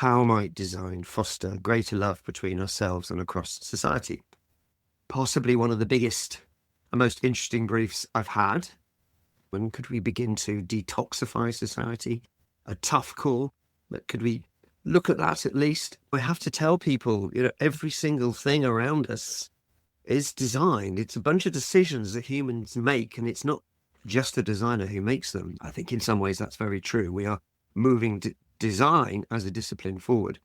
how might design foster greater love between ourselves and across society? Possibly one of the biggest and most interesting briefs I've had. When could we begin to detoxify society? A tough call, but could we look at that at least? We have to tell people, every single thing around us is designed. It's a bunch of decisions that humans make, and it's not just the designer who makes them. I think in some ways that's very true. We are moving design as a discipline forward.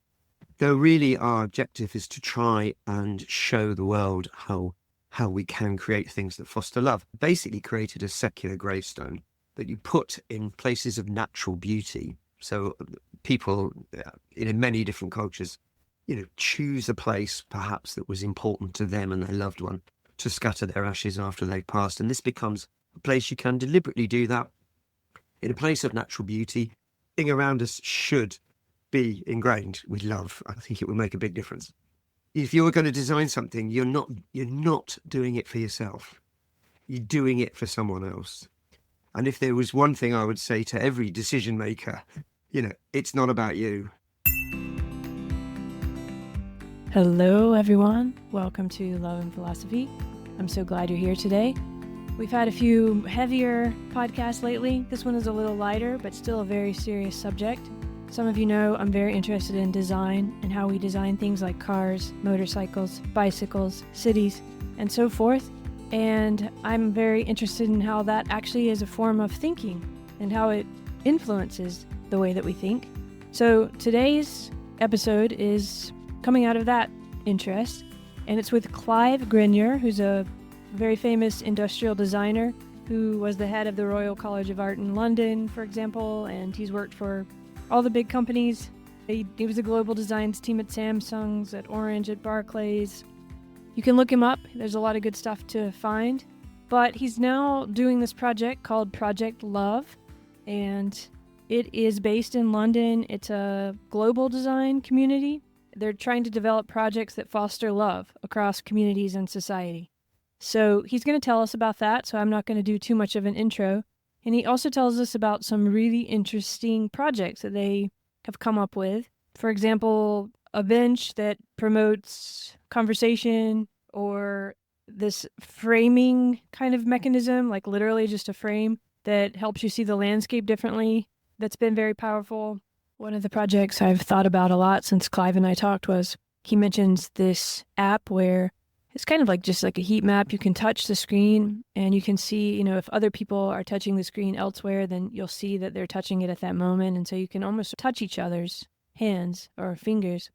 Though really our objective is to try and show the world how we can create things that foster love. Basically created a secular gravestone that you put in places of natural beauty. So people in many different cultures, choose a place perhaps that was important to them and their loved one to scatter their ashes after they've passed. And this becomes a place you can deliberately do that in a place of natural beauty. Thing around us should be ingrained with love. I think it will make a big difference. If you're going to design something, you're not doing it for yourself. You're doing it for someone else. And if there was one thing I would say to every decision maker, it's not about you. Hello, everyone. Welcome to Love and Philosophy. I'm so glad you're here today. We've had a few heavier podcasts lately. This one is a little lighter, but still a very serious subject. Some of you know I'm very interested in design and how we design things like cars, motorcycles, bicycles, cities, and so forth. And I'm very interested in how that actually is a form of thinking and how it influences the way that we think. So today's episode is coming out of that interest, and it's with Clive Grinyer, who's a very famous industrial designer who was the head of the Royal College of Art in London, for example, and he's worked for all the big companies. He was a global designs team at Samsung's, at Orange, at Barclays. You can look him up. There's a lot of good stuff to find. But he's now doing this project called Project Love, and it is based in London. It's a global design community. They're trying to develop projects that foster love across communities and society. So he's going to tell us about that, so I'm not going to do too much of an intro. And he also tells us about some really interesting projects that they have come up with. For example, a bench that promotes conversation, or this framing kind of mechanism, like literally just a frame that helps you see the landscape differently. That's been very powerful. One of the projects I've thought about a lot since Clive and I talked was he mentions this app where it's kind of like just like a heat map. You can touch the screen and you can see, if other people are touching the screen elsewhere, then you'll see that they're touching it at that moment. And so you can almost touch each other's hands or fingers.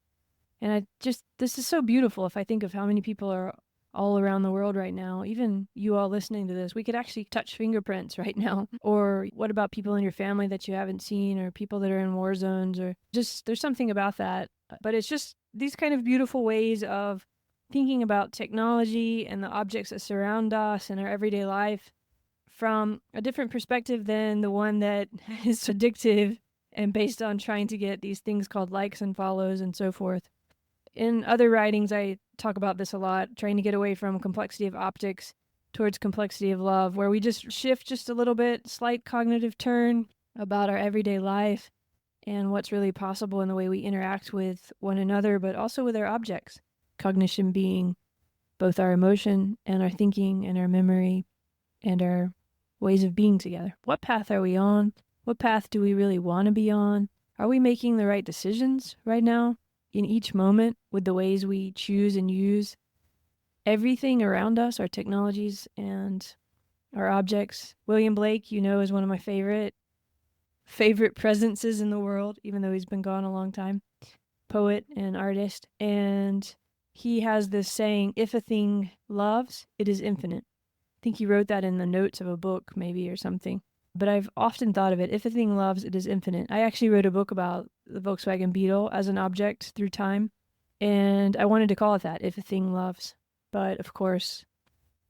And this is so beautiful. If I think of how many people are all around the world right now, even you all listening to this, we could actually touch fingerprints right now. Or what about people in your family that you haven't seen, or people that are in war zones, or just there's something about that. But it's just these kind of beautiful ways of thinking about technology and the objects that surround us in our everyday life from a different perspective than the one that is addictive and based on trying to get these things called likes and follows and so forth. In other writings, I talk about this a lot, trying to get away from complexity of optics towards complexity of love, where we just shift just a little bit, slight cognitive turn about our everyday life and what's really possible in the way we interact with one another, but also with our objects. Cognition being both our emotion and our thinking and our memory and our ways of being together. What path are we on? What path do we really want to be on? Are we making the right decisions right now in each moment with the ways we choose and use everything around us, our technologies and our objects? William Blake, is one of my favorite presences in the world, even though he's been gone a long time. Poet and artist. And he has this saying, if a thing loves, it is infinite. I think he wrote that in the notes of a book, maybe, or something. But I've often thought of it, if a thing loves, it is infinite. I actually wrote a book about the Volkswagen Beetle as an object through time, and I wanted to call it that, if a thing loves. But, of course,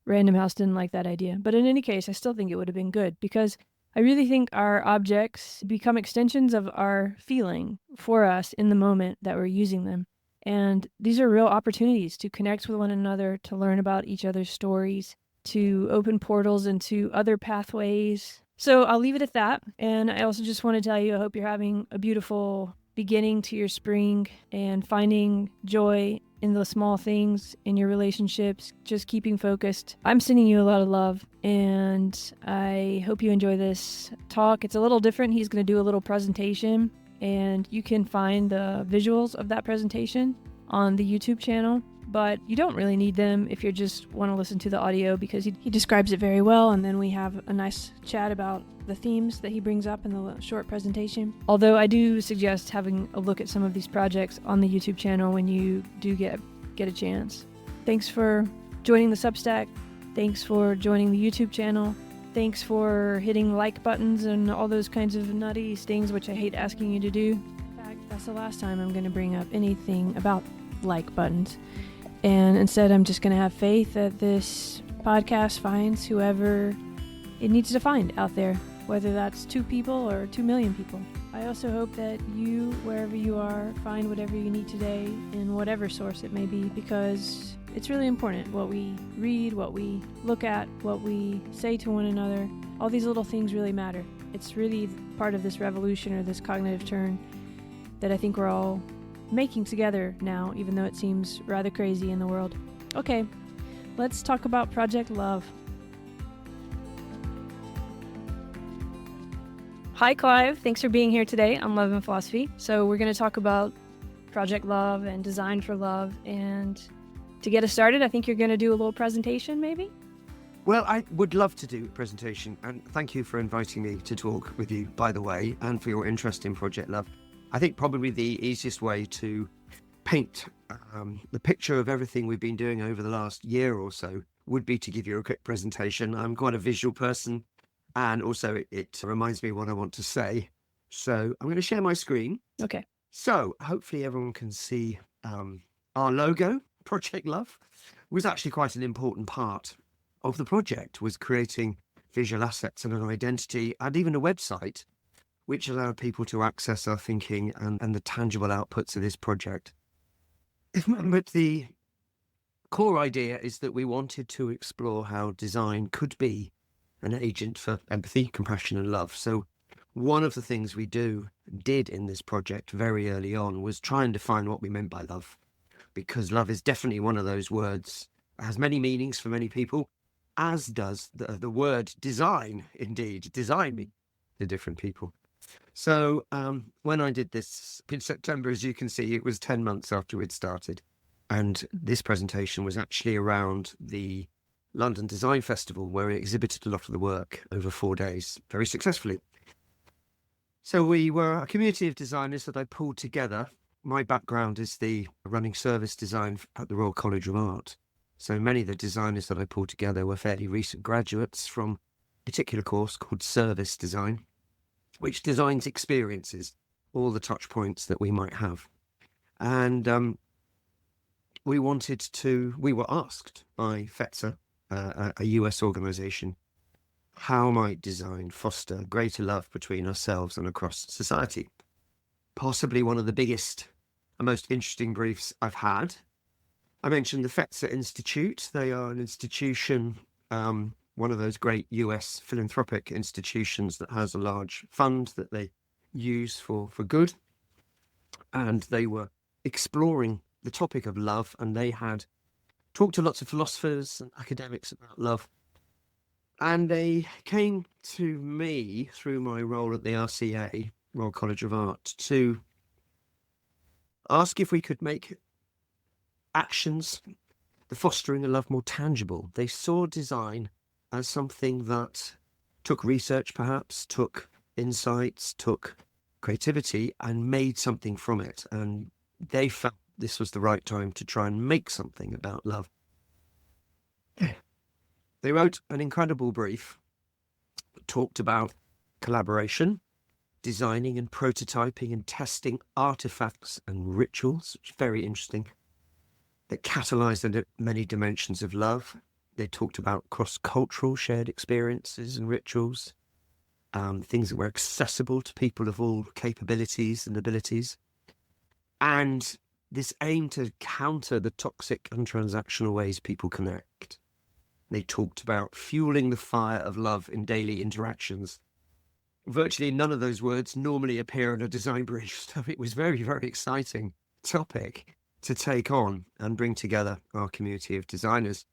Random House didn't like that idea. But in any case, I still think it would have been good, because I really think our objects become extensions of our feeling for us in the moment that we're using them. And these are real opportunities to connect with one another, to learn about each other's stories, to open portals into other pathways. So I'll leave it at that. And I also just want to tell you, I hope you're having a beautiful beginning to your spring and finding joy in the small things in your relationships, just keeping focused. I'm sending you a lot of love, and I hope you enjoy this talk. It's a little different. He's going to do a little presentation, and you can find the visuals of that presentation on the YouTube channel, but you don't really need them if you just want to listen to the audio, because he describes it very well, and then we have a nice chat about the themes that he brings up in the short presentation. Although I do suggest having a look at some of these projects on the YouTube channel when you do get a chance. Thanks for joining the Substack. Thanks for joining the YouTube channel. Thanks for hitting like buttons and all those kinds of nutty things, which I hate asking you to do. In fact, that's the last time I'm going to bring up anything about like buttons. And instead, I'm just going to have faith that this podcast finds whoever it needs to find out there, whether that's 2 people or 2 million people. I also hope that you, wherever you are, find whatever you need today in whatever source it may be, because it's really important what we read, what we look at, what we say to one another. All these little things really matter. It's really part of this revolution or this cognitive turn that I think we're all making together now, even though it seems rather crazy in the world. Okay, let's talk about Project Love. Hi, Clive. Thanks for being here today on Love and Philosophy. So we're going to talk about Project Love and design for love. And to get us started, I think you're going to do a little presentation, maybe? Well, I would love to do a presentation, and thank you for inviting me to talk with you, by the way, and for your interest in Project Love. I think probably the easiest way to paint the picture of everything we've been doing over the last year or so would be to give you a quick presentation. I'm quite a visual person, and also it reminds me what I want to say. So I'm going to share my screen. Okay. So hopefully everyone can see our logo. Project Love was actually quite an important part of the project, was creating visual assets and an identity and even a website which allowed people to access our thinking and the tangible outputs of this project. But the core idea is that we wanted to explore how design could be an agent for empathy, compassion, and love. So one of the things we did in this project very early on was try and define what we meant by love, because love is definitely one of those words that has many meanings for many people, as does the word design, indeed, designing to different people. So when I did this in September, as you can see, it was 10 months after we'd started. And this presentation was actually around the London Design Festival, where we exhibited a lot of the work over 4 days, very successfully. So we were a community of designers that I pulled together. My background is the running service design at the Royal College of Art. So many of the designers that I pulled together were fairly recent graduates from a particular course called service design, which designs experiences, all the touch points that we might have. And we were asked by FETSA, a US organization, how might design foster greater love between ourselves and across society? Possibly one of the biggest and most interesting briefs I've had. I mentioned the FETSA Institute. They are an institution, one of those great US philanthropic institutions that has a large fund that they use for good. And they were exploring the topic of love, and they had talked to lots of philosophers and academics about love. And they came to me through my role at the RCA, Royal College of Art, to ask if we could make actions, the fostering of love, more tangible. They saw design as something that took research, perhaps, took insights, took creativity, and made something from it. And they felt this was the right time to try and make something about love. They wrote an incredible brief that talked about collaboration, designing and prototyping and testing artifacts and rituals, which is very interesting, that catalyzed the many dimensions of love. They talked about cross-cultural shared experiences and rituals, things that were accessible to people of all capabilities and abilities, and this aim to counter the toxic and transactional ways people connect. They talked about fueling the fire of love in daily interactions, virtually none of those words normally appear in a design brief. So it was very, very exciting topic to take on and bring together our community of designers.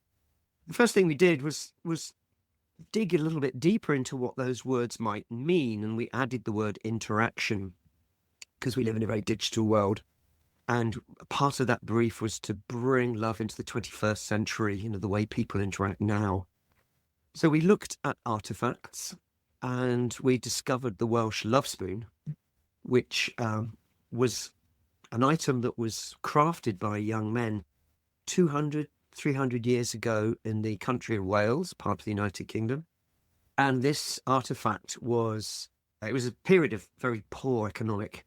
The first thing we did was dig a little bit deeper into what those words might mean. And we added the word interaction because we live in a very digital world. And part of that brief was to bring love into the 21st century, the way people interact now. So we looked at artifacts and we discovered the Welsh love spoon, which was an item that was crafted by young men 200, 300 years ago in the country of Wales, part of the United Kingdom. And this artifact was a period of very poor economic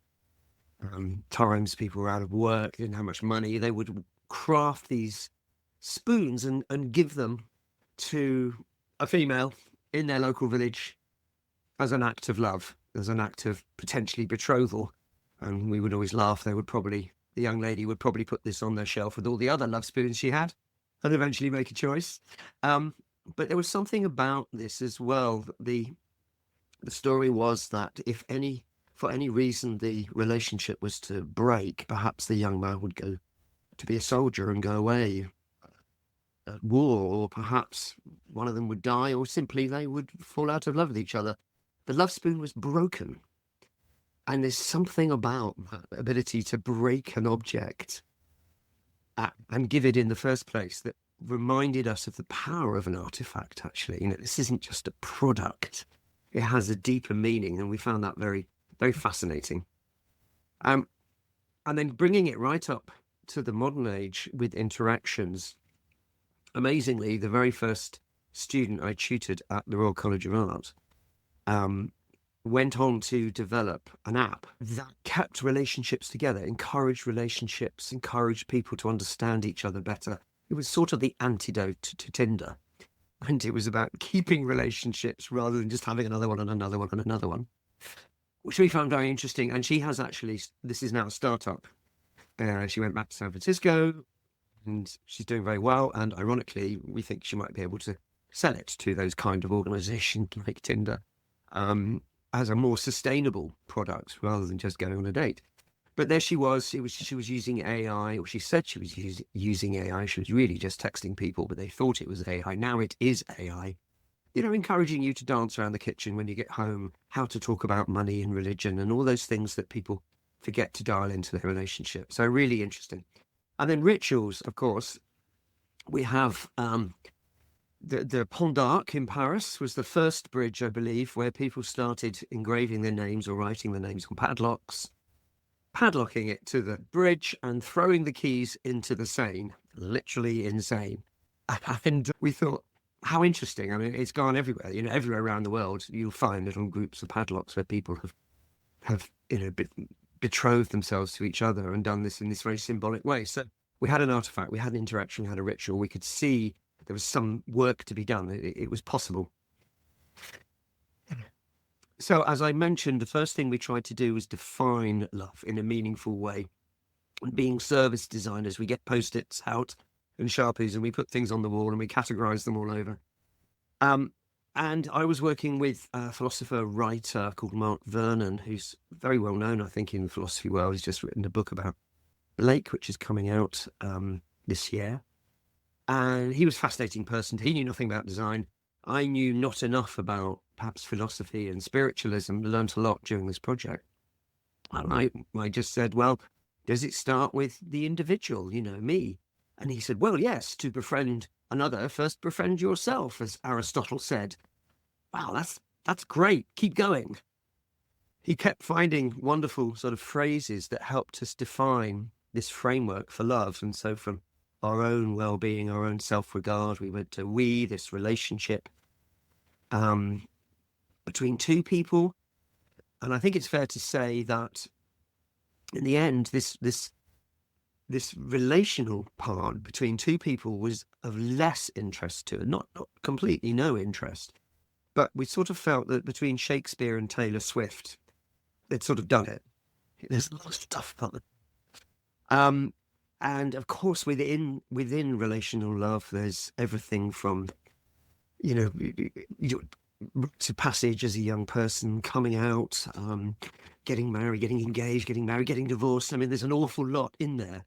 times. People were out of work, didn't have much money. They would craft these spoons and give them to a female in their local village as an act of love, as an act of potentially betrothal. And we would always laugh. The young lady would probably put this on their shelf with all the other love spoons she had and eventually make a choice. But there was something about this as well. The story was that for any reason the relationship was to break, perhaps the young man would go to be a soldier and go away at war, or perhaps one of them would die, or simply they would fall out of love with each other. The love spoon was broken. And there's something about that ability to break an object and give it in the first place that reminded us of the power of an artifact, actually. This isn't just a product. It has a deeper meaning, and we found that very, very fascinating. And then bringing it right up to the modern age with interactions. Amazingly, the very first student I tutored at the Royal College of Art went on to develop an app that kept relationships together, encouraged relationships, encouraged people to understand each other better. It was sort of the antidote to Tinder. And it was about keeping relationships rather than just having another one and another one and another one, which we found very interesting. And she has actually, this is now a startup. She went back to San Francisco and she's doing very well. And ironically, we think she might be able to sell it to those kind of organizations like Tinder as a more sustainable product rather than just going on a date. But there she was. She was using AI, or she said she was using AI. She was really just texting people, but they thought it was AI. Now it is AI. Encouraging you to dance around the kitchen when you get home, how to talk about money and religion and all those things that people forget to dial into their relationship. So really interesting. And then rituals, of course. We have the Pont d'Arc in Paris was the first bridge, I believe, where people started engraving their names or writing their names on padlocks, padlocking it to the bridge and throwing the keys into the Seine. Literally insane. And we thought, how interesting. I mean, it's gone everywhere. Everywhere around the world, you'll find little groups of padlocks where people have betrothed themselves to each other and done this in this very symbolic way. So we had an artifact, we had an interaction, we had a ritual. We could see there was some work to be done. It was possible. So as I mentioned, the first thing we tried to do was define love in a meaningful way. And being service designers, we get Post-its out and Sharpies and we put things on the wall and we categorize them all over. And I was working with a philosopher writer called Mark Vernon, who's very well known, I think, in the philosophy world. He's just written a book about Blake, which is coming out this year. And he was a fascinating person. He knew nothing about design. I knew not enough about perhaps philosophy and spiritualism. Learned a lot during this project. And I just said, well, does it start with the individual, me? And he said, well, yes, to befriend another, first befriend yourself, as Aristotle said. Wow, that's great. Keep going. He kept finding wonderful sort of phrases that helped us define this framework for love. And so from our own well-being, our own self-regard, we went to we, this relationship between two people. And I think it's fair to say that in the end, this relational part between two people was of less interest to it, not completely no interest. But we sort of felt that between Shakespeare and Taylor Swift, they'd sort of done it. There's a lot of stuff about it. And of course, within relational love, there's everything from, rites of passage as a young person, coming out, getting married, getting engaged, getting married, getting divorced. I mean, there's an awful lot in there.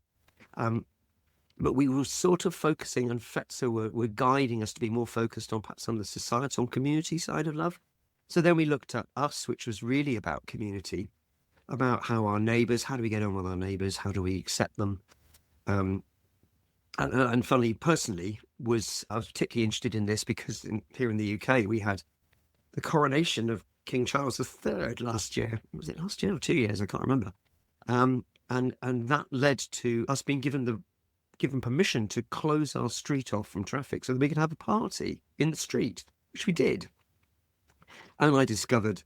But we were sort of focusing, and Fetzer were guiding us to be more focused on perhaps on the societal community side of love. So then we looked at us, which was really about community, about how our neighbours, how do we get on with our neighbours, how do we accept them? And funnily, personally, I was particularly interested in this because here in the UK, we had the coronation of King Charles III last year. Was it last year or 2 years? I can't remember. And that led to us being given permission to close our street off from traffic so that we could have a party in the street, which we did. And I discovered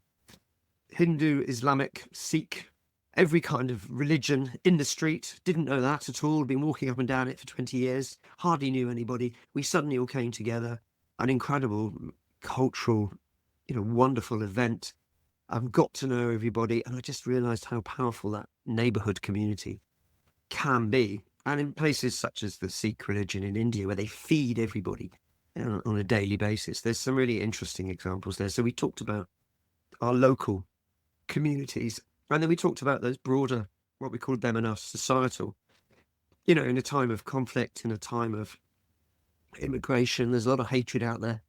Hindu, Islamic, Sikh, every kind of religion in the street. Didn't know that at all. Been walking up and down it for 20 years. Hardly knew anybody. We suddenly all came together. An incredible cultural, wonderful event. I've got to know everybody. And I just realized how powerful that neighborhood community can be. And in places such as the Sikh religion in India, where they feed everybody on a daily basis, there's some really interesting examples there. So we talked about our local communities, and then we talked about those broader, what we called them and us, societal. In a time of conflict, in a time of immigration, there's a lot of hatred out there.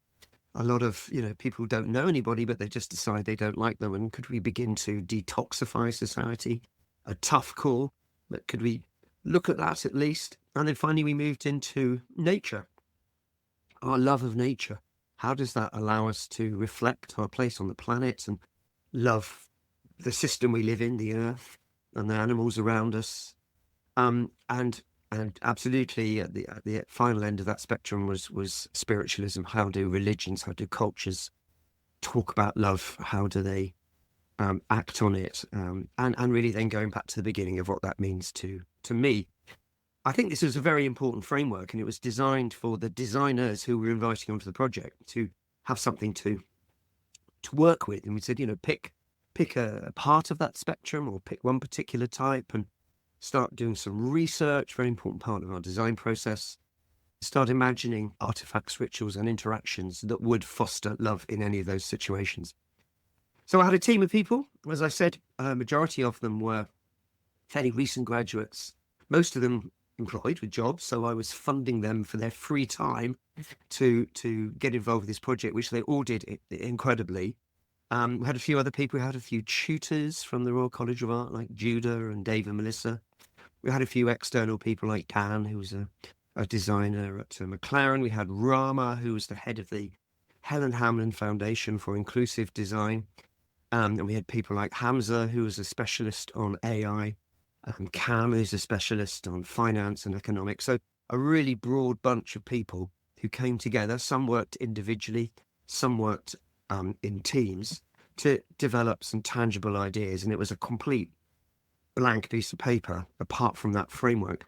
A lot of, people don't know anybody, but they just decide they don't like them. And could we begin to detoxify society? A tough call, but could we look at that at least? And then finally we moved into nature, our love of nature. How does that allow us to reflect our place on the planet and love the system we live in, the earth and the animals around us? And absolutely at the final end of that spectrum was spiritualism. How do religions, how do cultures talk about love? How do they act on it? And really then going back to the beginning of what that means to me. I think this was a very important framework, and it was designed for the designers who were inviting onto the project to have something to work with. And we said, pick a part of that spectrum or pick one particular type and start doing some research, very important part of our design process. Start imagining artifacts, rituals and interactions that would foster love in any of those situations. So I had a team of people. As I said, a majority of them were fairly recent graduates, most of them employed with jobs. So I was funding them for their free time to get involved with this project, which they all did incredibly. We had a few other people. We had a few tutors from the Royal College of Art, like Judah and Dave and Melissa. We had a few external people like Dan, who was a designer at McLaren. We had Rama, who was the head of the Helen Hamlin Foundation for Inclusive Design. And we had people like Hamza, who was a specialist on AI, Cam, who's a specialist on finance and economics. So a really broad bunch of people who came together. Some worked individually, some worked in teams to develop some tangible ideas. And it was a complete blank piece of paper apart from that framework.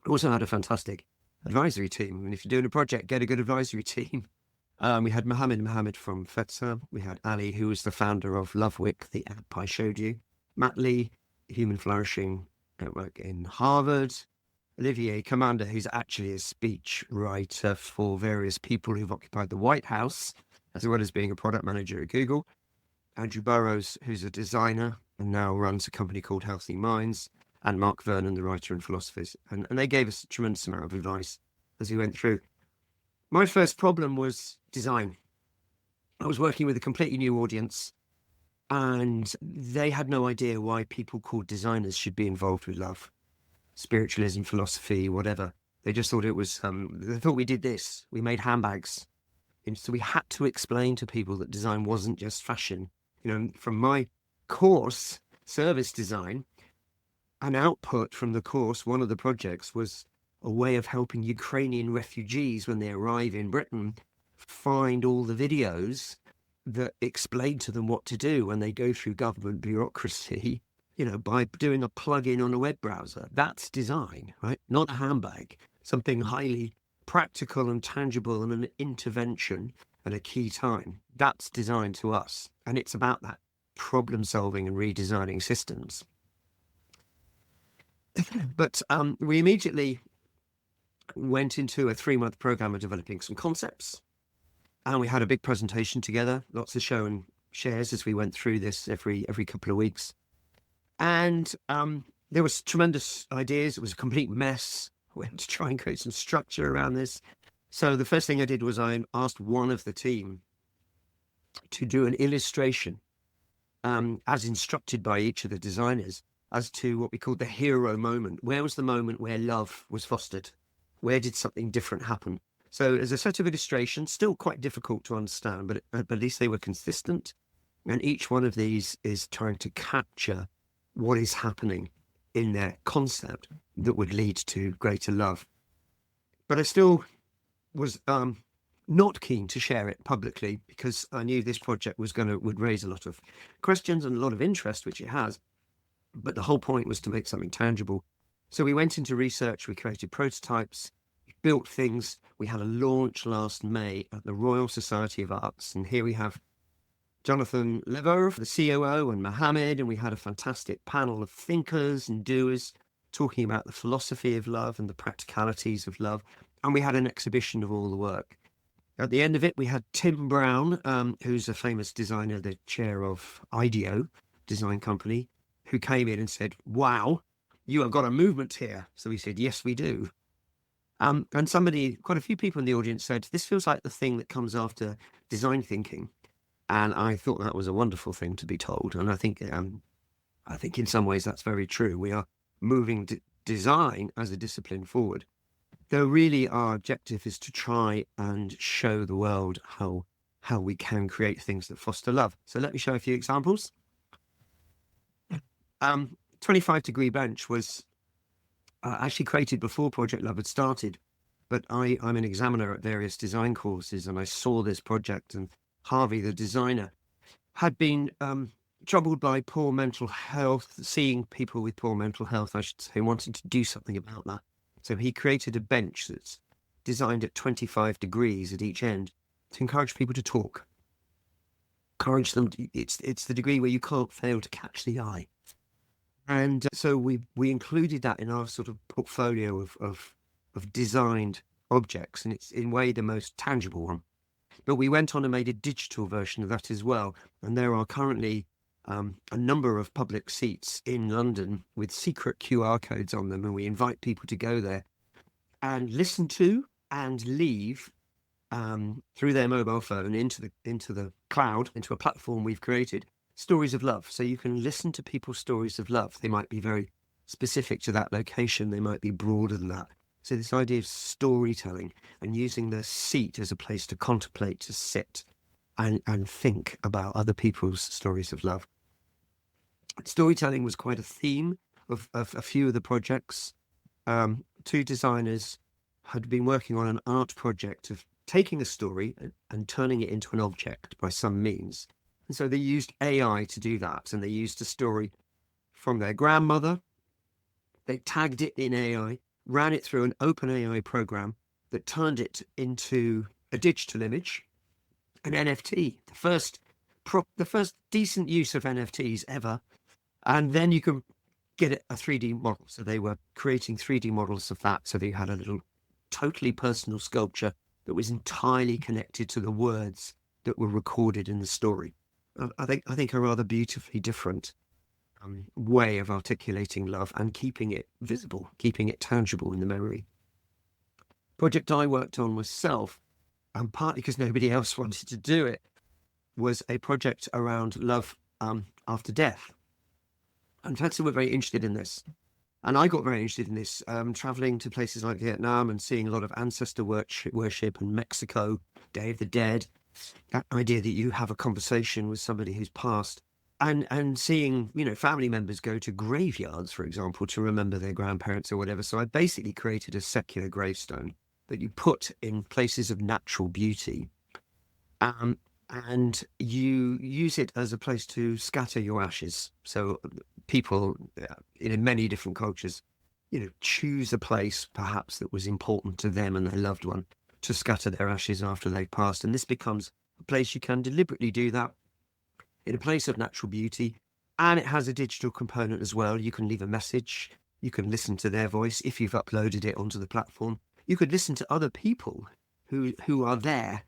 We also had a fantastic advisory team. I mean, if you're doing a project, get a good advisory team. We had Mohammed from Fetzer. We had Ali, who was the founder of Lovewick, the app I showed you. Matt Lee, Human Flourishing Network in Harvard. Olivier Commander, who's actually a speech writer for various people who've occupied the White House, as well as being a product manager at Google. Andrew Burrows, who's a designer and now runs a company called Healthy Minds. And Mark Vernon, the writer and philosopher. And they gave us a tremendous amount of advice as we went through. My first problem was design. I was working with a completely new audience, and they had no idea why people called designers should be involved with love, spiritualism, philosophy, whatever. They just thought it was, they thought we did this. We made handbags. And so we had to explain to people that design wasn't just fashion. From my course, service design, an output from the course, one of the projects was a way of helping Ukrainian refugees when they arrive in Britain find all the videos that explain to them what to do when they go through government bureaucracy, by doing a plug-in on a web browser. That's design, right? Not a handbag, something highly practical and tangible and an intervention at a key time. That's design to us. And it's about that problem solving and redesigning systems. But we immediately went into a 3-month program of developing some concepts. And we had a big presentation together, lots of show and shares as we went through this every couple of weeks. And there was tremendous ideas. It was a complete mess. We had to try and create some structure around this. So the first thing I did was I asked one of the team to do an illustration, as instructed by each of the designers, as to what we called the hero moment. Where was the moment where love was fostered? Where did something different happen? So as a set of illustrations, still quite difficult to understand, but at least they were consistent. And each one of these is trying to capture what is happening in their concept that would lead to greater love. But I still was not keen to share it publicly because I knew this project would raise a lot of questions and a lot of interest, which it has. But the whole point was to make something tangible. So we went into research, we created prototypes, we built things. We had a launch last May at the Royal Society of Arts. And here we have Jonathan Lever, the COO, and Mohammed. And we had a fantastic panel of thinkers and doers talking about the philosophy of love and the practicalities of love. And we had an exhibition of all the work. At the end of it, we had Tim Brown, who's a famous designer, the chair of IDEO design company, who came in and said, "Wow, you have got a movement here." So we said, "Yes, we do." And quite a few people in the audience said, "This feels like the thing that comes after design thinking." And I thought that was a wonderful thing to be told. And I think in some ways that's very true. We are moving design as a discipline forward. Though really our objective is to try and show the world how we can create things that foster love. So let me show a few examples. 25-degree bench was actually created before Project Love had started. But I'm an examiner at various design courses, and I saw this project, and Harvey, the designer, had been troubled by poor mental health, seeing people with poor mental health, I should say, wanting to do something about that. So he created a bench that's designed at 25 degrees at each end to encourage people to talk. Encourage them. It's the degree where you can't fail to catch the eye. And so we included that in our sort of portfolio of designed objects, and it's in a way the most tangible one. But we went on and made a digital version of that as well. And there are currently a number of public seats in London with secret QR codes on them, and we invite people to go there and listen to and leave through their mobile phone into the cloud, into a platform we've created, stories of love. So you can listen to people's stories of love. They might be very specific to that location. They might be broader than that. So this idea of storytelling and using the seat as a place to contemplate, to sit and think about other people's stories of love. Storytelling was quite a theme of a few of the projects. Two designers had been working on an art project of taking a story and turning it into an object by some means. And so they used AI to do that. And they used a story from their grandmother. They tagged it in AI, ran it through an open AI program that turned it into a digital image, an NFT, the first decent use of NFTs ever. And then you can get a 3D model. So they were creating 3D models of that. So they had a little totally personal sculpture that was entirely connected to the words that were recorded in the story. I think a rather beautifully different way of articulating love and keeping it visible, keeping it tangible in the memory. Project I worked on was Self, and partly because nobody else wanted to do it, was a project around love after death. And folks were very interested in this. And I got very interested in this, traveling to places like Vietnam and seeing a lot of ancestor worship in Mexico, Day of the Dead, that idea that you have a conversation with somebody who's passed, and seeing, family members go to graveyards, for example, to remember their grandparents or whatever. So I basically created a secular gravestone that you put in places of natural beauty. And you use it as a place to scatter your ashes. So people in many different cultures, choose a place perhaps that was important to them and their loved one to scatter their ashes after they've passed. And this becomes a place you can deliberately do that in a place of natural beauty. And it has a digital component as well. You can leave a message. You can listen to their voice if you've uploaded it onto the platform. You could listen to other people who are there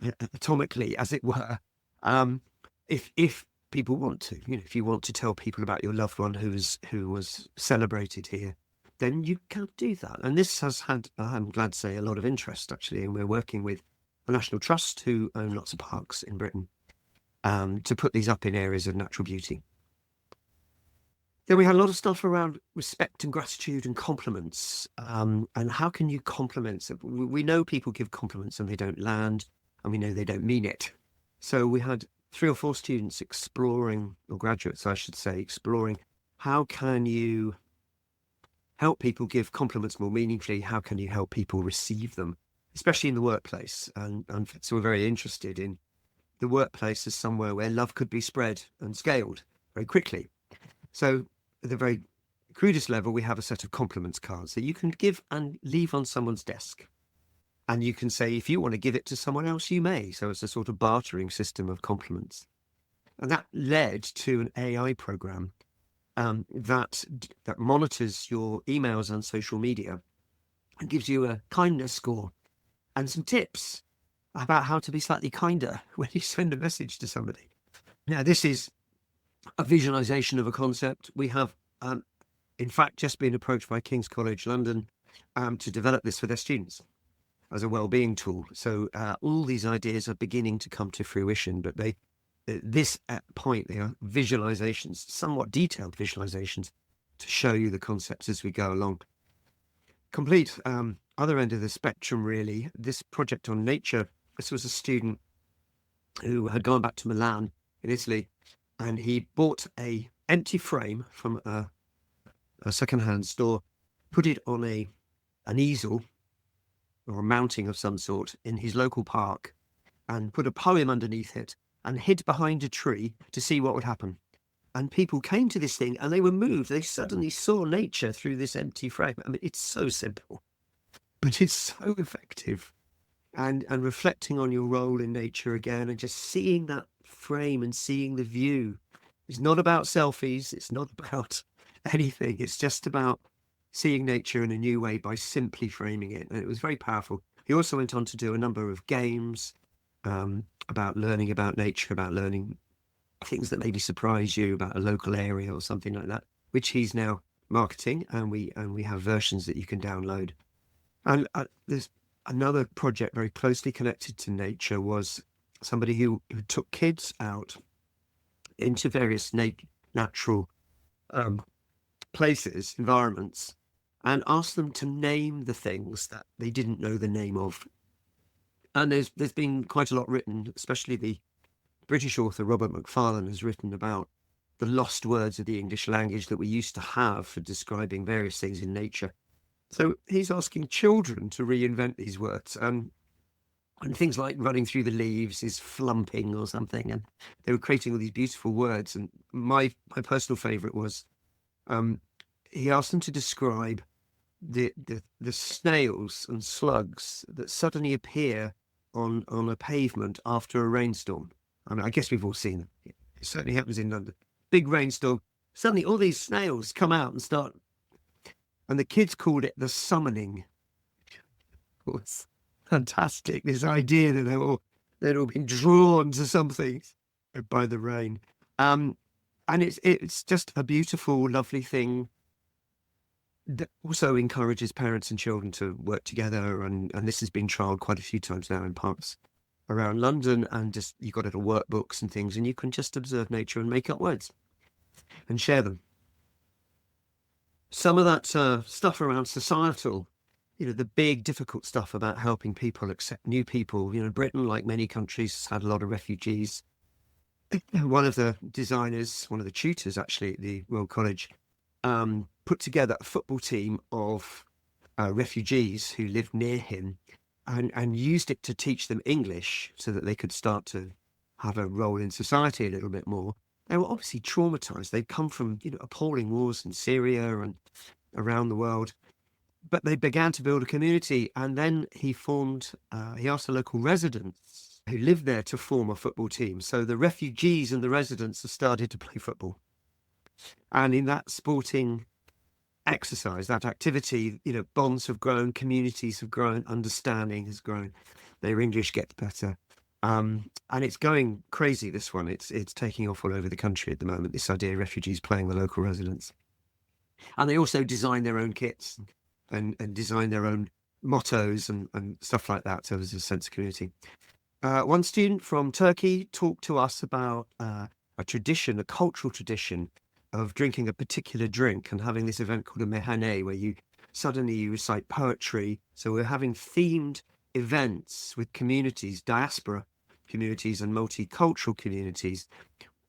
atomically, as it were. If people want to, if you want to tell people about your loved one who was celebrated here, then you can do that. And this has had, I'm glad to say, a lot of interest actually. And we're working with the National Trust, who own lots of parks in Britain, to put these up in areas of natural beauty. Then we had a lot of stuff around respect and gratitude and compliments. And how can you compliment? We know people give compliments and they don't land, and we know they don't mean it. So we had 3 or 4 students exploring, or graduates, I should say, exploring how can you help people give compliments more meaningfully? How can you help people receive them, especially in the workplace? And so we're very interested in the workplace as somewhere where love could be spread and scaled very quickly. So at the very crudest level, we have a set of compliments cards that you can give and leave on someone's desk. And you can say, if you want to give it to someone else, you may. So it's a sort of bartering system of compliments. And that led to an AI program that monitors your emails and social media and gives you a kindness score and some tips about how to be slightly kinder when you send a message to somebody. Now, this is a visualization of a concept. We have, in fact, just been approached by King's College London to develop this for their students as a well-being tool. So all these ideas are beginning to come to fruition, but this point, they are visualizations, somewhat detailed visualizations, to show you the concepts as we go along. Complete other end of the spectrum, really. This project on nature, this was a student who had gone back to Milan in Italy, and he bought a empty frame from a second-hand store, put it on an easel or a mounting of some sort in his local park, and put a poem underneath it and hid behind a tree to see what would happen. And people came to this thing and they were moved. They suddenly saw nature through this empty frame. I mean, it's so simple, but it's so effective. And reflecting on your role in nature again, and just seeing that frame and seeing the view. It's not about selfies. It's not about anything. It's just about seeing nature in a new way by simply framing it. And it was very powerful. He also went on to do a number of games about learning about nature, about learning things that maybe surprise you about a local area or something like that, which he's now marketing, and we have versions that you can download. And there's another project very closely connected to nature, was somebody who took kids out into various natural places, environments, and asked them to name the things that they didn't know the name of. And there's been quite a lot written, especially the British author Robert Macfarlane has written about the lost words of the English language that we used to have for describing various things in nature. So he's asking children to reinvent these words. And things like running through the leaves is flumping or something. And they were creating all these beautiful words. And my personal favourite was he asked them to describe the snails and slugs that suddenly appear on a pavement after a rainstorm. I mean, I guess we've all seen them. It certainly happens in London. Big rainstorm. Suddenly all these snails come out and start. And the kids called it the summoning. It was fantastic. This idea that they'd all been drawn to something by the rain. And it's just a beautiful, lovely thing that also encourages parents and children to work together. And this has been trialled quite a few times now in parks around London, and just you've got little workbooks and things, and you can just observe nature and make up words and share them. Some of that stuff around societal, the big difficult stuff about helping people accept new people. Britain, like many countries, has had a lot of refugees. One of the designers, one of the tutors actually at the Royal College, put together a football team of refugees who lived near him, and used it to teach them English so that they could start to have a role in society a little bit more. They were obviously traumatized. They'd come from, appalling wars in Syria and around the world, but they began to build a community. And then he asked the local residents who lived there to form a football team. So the refugees and the residents have started to play football. And in that sporting exercise, that activity, bonds have grown, communities have grown, understanding has grown, their English gets better. And it's going crazy, this one. It's taking off all over the country at the moment, this idea of refugees playing the local residents. And they also design their own kits and design their own mottos and stuff like that. So there's a sense of community. One student from Turkey talked to us about a tradition, a cultural tradition of drinking a particular drink and having this event called a mehane, where you recite poetry. So we're having themed events with communities, diaspora communities and multicultural communities,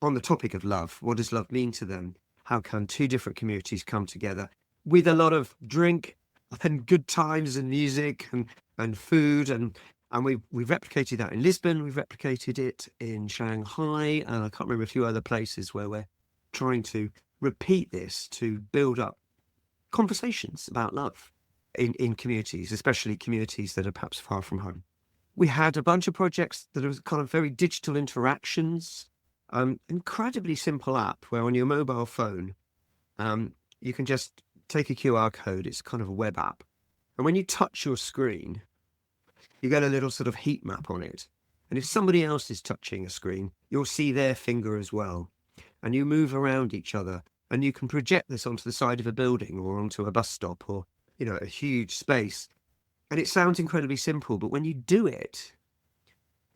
on the topic of love. What does love mean to them? How can two different communities come together with a lot of drink and good times and music and food, and we've replicated that in Lisbon. We've replicated it in Shanghai, and I can't remember a few other places where we're trying to repeat this to build up conversations about love in communities, especially communities that are perhaps far from home. We had a bunch of projects that are kind of very digital interactions, incredibly simple app where on your mobile phone, you can just take a QR code. It's kind of a web app. And when you touch your screen, you get a little sort of heat map on it. And if somebody else is touching a screen, you'll see their finger as well. And you move around each other, and you can project this onto the side of a building or onto a bus stop or, a huge space. And it sounds incredibly simple, but when you do it,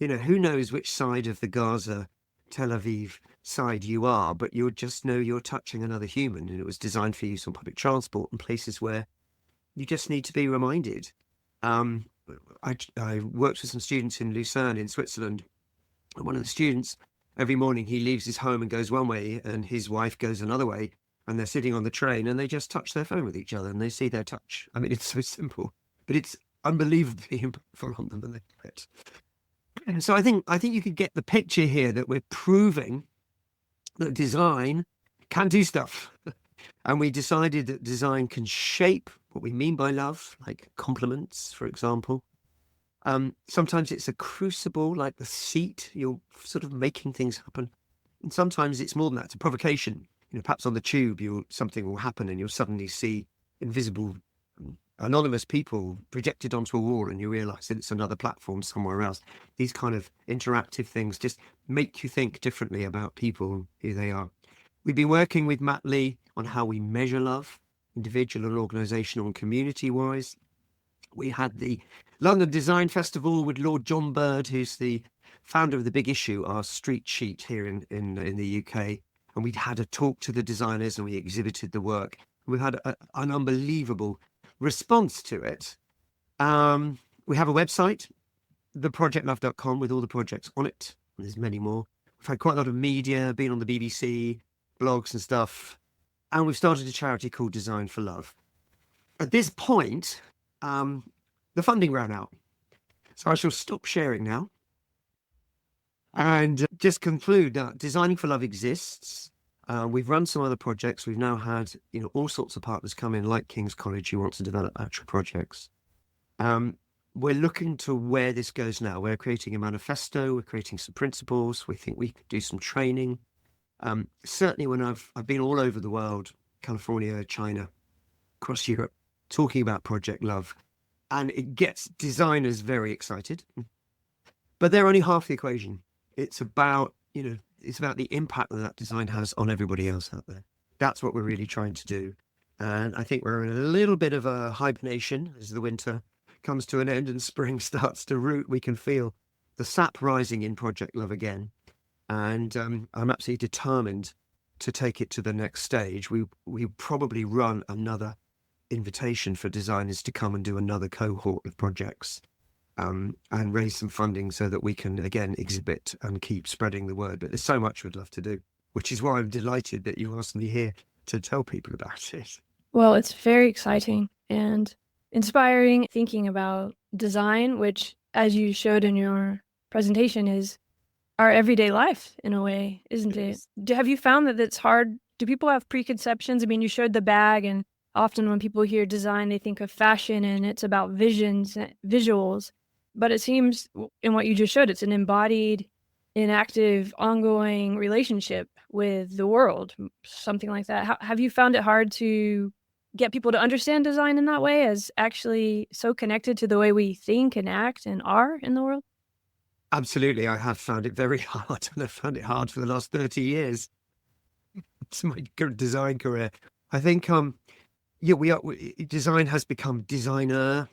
who knows which side of the Gaza, Tel Aviv side you are, but you'll just know you're touching another human. And it was designed for use on public transport and places where you just need to be reminded. I worked with some students in Lucerne in Switzerland. And one of the students, every morning he leaves his home and goes one way and his wife goes another way. And they're sitting on the train and they just touch their phone with each other and they see their touch. I mean, it's so simple, but it's unbelievably impactful on them and they do it. And so I think you could get the picture here that we're proving that design can do stuff. And we decided that design can shape what we mean by love, like compliments, for example. Sometimes it's a crucible, like the seat, you're sort of making things happen. And sometimes it's more than that, it's a provocation. Perhaps on the tube, something will happen and you'll suddenly see invisible, anonymous people projected onto a wall and you realise that it's another platform somewhere else. These kind of interactive things just make you think differently about people, who they are. We've been working with Matt Lee on how we measure love, individual and organisational and community-wise. We had the London Design Festival with Lord John Bird, who's the founder of The Big Issue, our street sheet here in the UK. And we'd had a talk to the designers and we exhibited the work. We had an unbelievable response to it. We have a website, theprojectlove.com, with all the projects on it. And there's many more. We've had quite a lot of media, been on the BBC, blogs and stuff. And we've started a charity called Design for Love. At this point, the funding ran out. So I shall stop sharing now and just conclude that Designing for Love exists. We've run some other projects. We've now had, all sorts of partners come in, like King's College, who want to develop actual projects. We're looking to where this goes now. We're creating a manifesto. We're creating some principles. We think we could do some training. Certainly when I've been all over the world, California, China, across Europe, talking about Project Love, and it gets designers very excited. But they're only half the equation. It's about, it's about the impact that design has on everybody else out there. That's what we're really trying to do. And I think we're in a little bit of a hibernation as the winter comes to an end and spring starts to root. We can feel the sap rising in Project Love again. And I'm absolutely determined to take it to the next stage. We probably run another invitation for designers to come and do another cohort of projects. And raise some funding so that we can, again, exhibit and keep spreading the word. But there's so much we'd love to do, which is why I'm delighted that you asked me here to tell people about it. Well, it's very exciting and inspiring, thinking about design, which, as you showed in your presentation, is our everyday life in a way, isn't it? Have you found that it's hard? Do people have preconceptions? I mean, you showed the bag, and often when people hear design, they think of fashion and it's about visuals. But it seems in what you just showed, it's an embodied, inactive, ongoing relationship with the world, something like that. Have you found it hard to get people to understand design in that way, as actually so connected to the way we think and act and are in the world? Absolutely. I have found it very hard, and I've found it hard for the last 30 years. It's my design career. I think, yeah, design has become designer,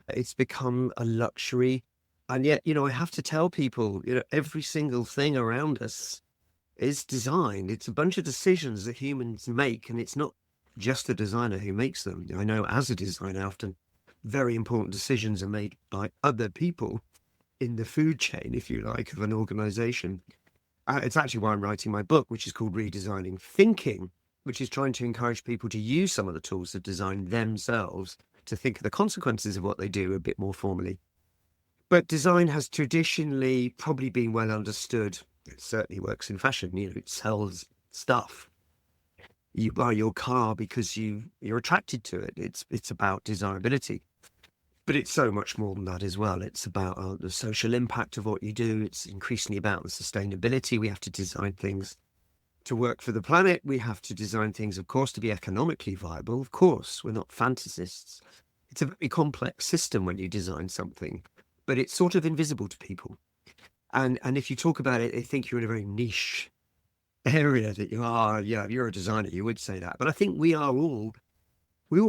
it's become a luxury. And yet, I have to tell people, every single thing around us is designed. It's a bunch of decisions that humans make, and it's not just the designer who makes them. I know as a designer, often very important decisions are made by other people in the food chain, if you like, of an organization. It's actually why I'm writing my book, which is called Redesigning Thinking, which is trying to encourage people to use some of the tools of design themselves to think of the consequences of what they do a bit more formally. But design has traditionally probably been well understood. It certainly works in fashion. It sells stuff. You buy your car because you're attracted to it. It's about desirability. But it's so much more than that as well. It's about the social impact of what you do. It's increasingly about the sustainability. We have to design things to work for the planet. We have to design things, of course, to be economically viable. Of course, we're not fantasists. It's a very complex system when you design something, but it's sort of invisible to people. And if you talk about it, they think you're in a very niche area that you are. Yeah, if you're a designer, you would say that. But I think we all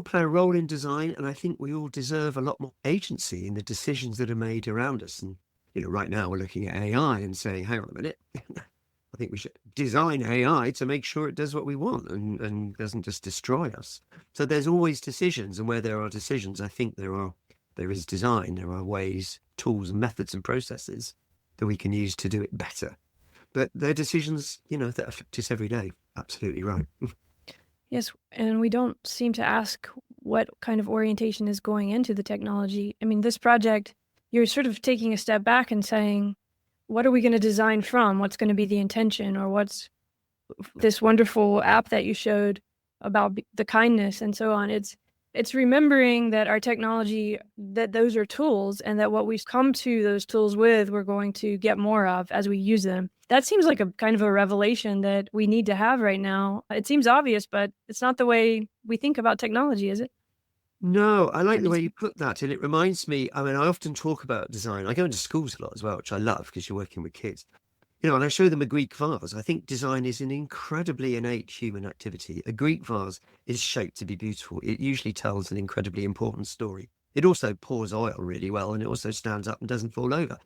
play a role in design, and I think we all deserve a lot more agency in the decisions that are made around us. And right now we're looking at AI and saying, hang on a minute, I think we should design AI to make sure it does what we want and doesn't just destroy us. So there's always decisions, and where there are decisions, I think there is design. There are ways, tools, and methods and processes that we can use to do it better. But they're decisions, that affect us every day. Absolutely right. Yes, and we don't seem to ask what kind of orientation is going into the technology. I mean, this project, you're sort of taking a step back and saying, what are we going to design from? What's going to be the intention? Or what's this wonderful app that you showed about the kindness and so on? It's remembering that our technology, that those are tools, and that what we've come to those tools with, we're going to get more of as we use them. That seems like a kind of a revelation that we need to have right now. It seems obvious, but it's not the way we think about technology, is it? No, I like the way you put that. And it reminds me, I mean, I often talk about design. I go into schools a lot as well, which I love because you're working with kids. And I show them a Greek vase. I think design is an incredibly innate human activity. A Greek vase is shaped to be beautiful. It usually tells an incredibly important story. It also pours oil really well, and it also stands up and doesn't fall over.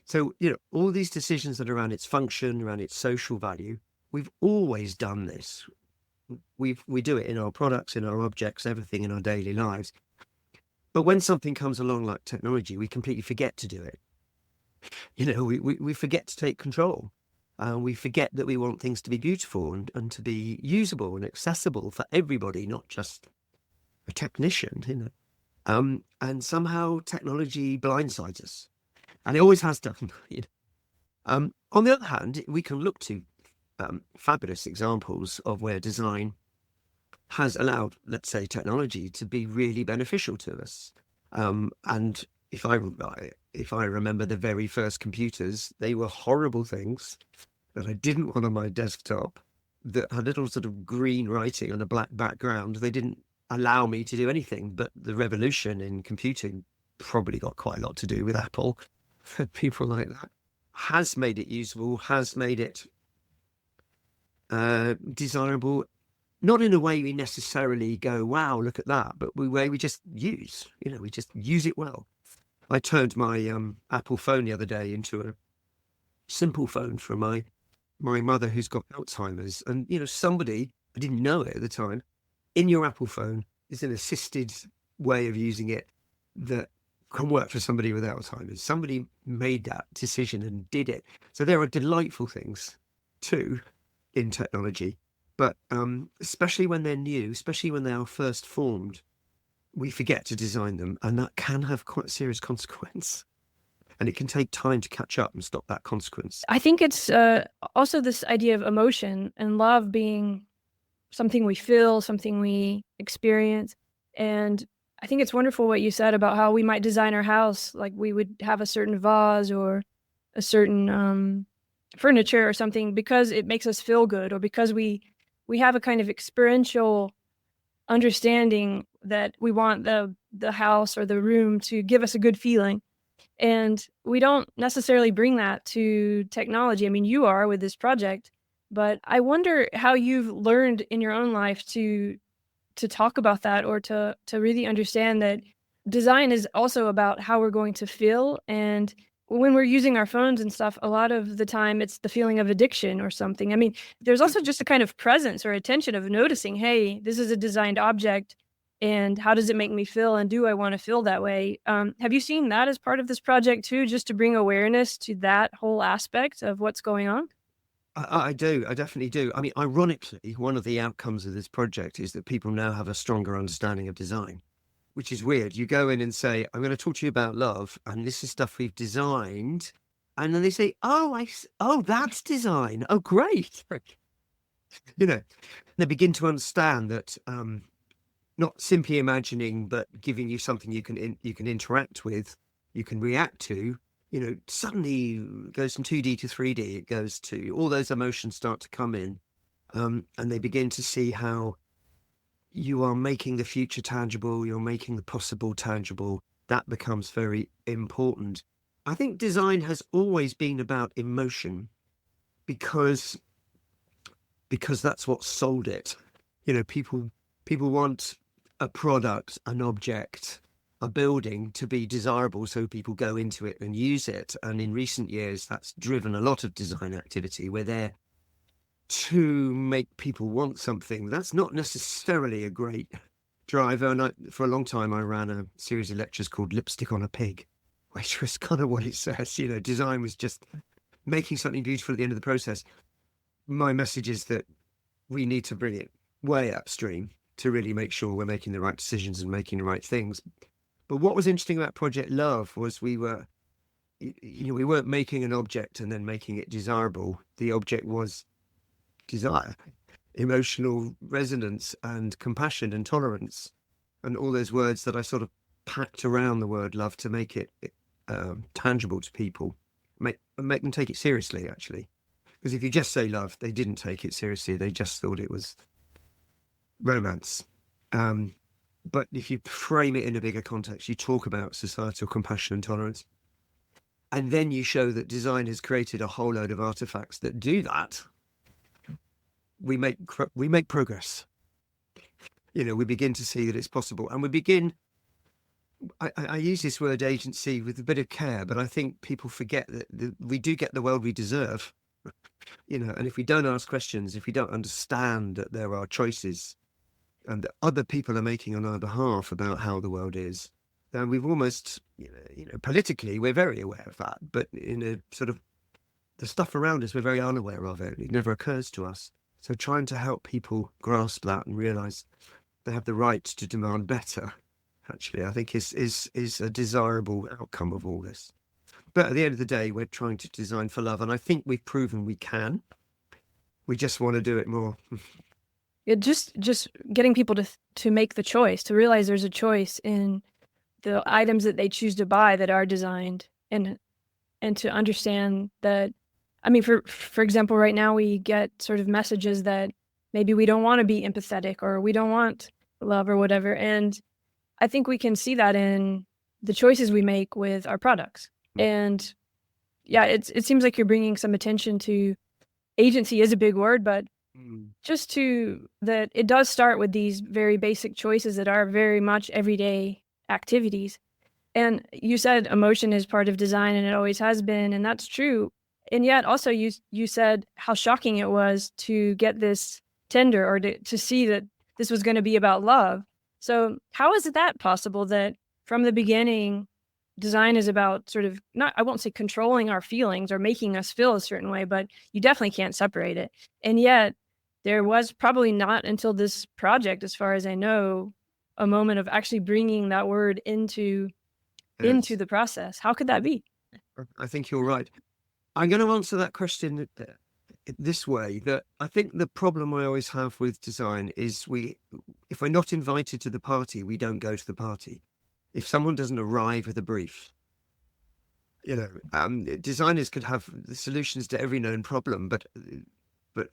So, all these decisions that are around its function, around its social value, we've always done this. We do it in our products, in our objects, everything in our daily lives. But when something comes along like technology, we completely forget to do it. We forget to take control. We forget that we want things to be beautiful and to be usable and accessible for everybody, not just a technician, and somehow technology blindsides us. And it always has done. On the other hand, we can look to fabulous examples of where design has allowed, let's say, technology to be really beneficial to us. And if I remember the very first computers, they were horrible things that I didn't want on my desktop, that had little sort of green writing on a black background. They didn't allow me to do anything. But the revolution in computing probably got quite a lot to do with Apple. People like that has made it usable, has made it desirable, not in a way we necessarily go, wow, look at that, but the way we just use, we just use it well. I turned my Apple phone the other day into a simple phone for my mother who's got Alzheimer's. And, somebody, I didn't know it at the time, in your Apple phone is an assisted way of using it that can work for somebody with Alzheimer's. Somebody made that decision and did it. So there are delightful things too in technology, but especially when they're new, especially when they are first formed, we forget to design them, and that can have quite a serious consequence. And it can take time to catch up and stop that consequence. I think it's also this idea of emotion and love being something we feel, something we experience. And I think it's wonderful what you said about how we might design our house, like we would have a certain vase or a certain furniture or something because it makes us feel good, or because we have a kind of experiential understanding that we want the house or the room to give us a good feeling. And we don't necessarily bring that to technology. I mean, you are with this project, but I wonder how you've learned in your own life to talk about that, or to really understand that design is also about how we're going to feel. And when we're using our phones and stuff, a lot of the time it's the feeling of addiction or something. I mean, there's also just a kind of presence or attention of noticing, hey, this is a designed object, and how does it make me feel, and do I want to feel that way? Have you seen that as part of this project too, just to bring awareness to that whole aspect of what's going on? I do. I definitely do. I mean, ironically, one of the outcomes of this project is that people now have a stronger understanding of design, which is weird. You go in and say, I'm going to talk to you about love, and this is stuff we've designed. And then they say, oh, that's design. Oh, great. You know, they begin to understand that not simply imagining, but giving you something you can interact with, you can react to. Suddenly goes from 2D to 3D. It goes to all those emotions start to come in, and they begin to see how you are making the future tangible. You're making the possible tangible. That becomes very important. I think design has always been about emotion because that's what sold it. People want a product, an object, a building to be desirable so people go into it and use it. And in recent years, that's driven a lot of design activity where they're to make people want something. That's not necessarily a great driver. And for a long time, I ran a series of lectures called Lipstick on a Pig, which was kind of what it says. Design was just making something beautiful at the end of the process. My message is that we need to bring it way upstream to really make sure we're making the right decisions and making the right things. But what was interesting about Project Love was we weren't making an object and then making it desirable. The object was desire, emotional resonance, and compassion and tolerance, and all those words that I sort of packed around the word love to make it tangible to people, make them take it seriously, actually. Because if you just say love, they didn't take it seriously. They just thought it was romance. But if you frame it in a bigger context, you talk about societal compassion and tolerance, and then you show that design has created a whole load of artifacts that do that, we make progress. We begin to see that it's possible, and we begin. I use this word agency with a bit of care, but I think people forget that we do get the world we deserve. And if we don't ask questions, if we don't understand that there are choices and that other people are making on our behalf about how the world is, then we've almost, politically, we're very aware of that. But in a sort of the stuff around us, we're very unaware of it. It never occurs to us. So trying to help people grasp that and realize they have the right to demand better, actually, I think is a desirable outcome of all this. But at the end of the day, we're trying to design for love. And I think we've proven we can. We just want to do it more. Just getting people to make the choice, to realize there's a choice in the items that they choose to buy that are designed, and to understand that. I mean, for example, right now we get sort of messages that maybe we don't want to be empathetic, or we don't want love or whatever. And I think we can see that in the choices we make with our products. And yeah, it seems like you're bringing some attention to agency is a big word, but just to that it does start with these very basic choices that are very much everyday activities. And you said emotion is part of design, and it always has been, and that's true. And yet also you said how shocking it was to get this tender, or to see that this was going to be about love. So how is that possible that from the beginning, design is about sort of, not, I won't say controlling our feelings or making us feel a certain way, but you definitely can't separate it. And yet there was probably not until this project, as far as I know, a moment of actually bringing that word into the process. How could that be? I think you're right. I'm going to answer that question this way, that I think the problem I always have with design is if we're not invited to the party, we don't go to the party. If someone doesn't arrive with a brief, designers could have the solutions to every known problem, but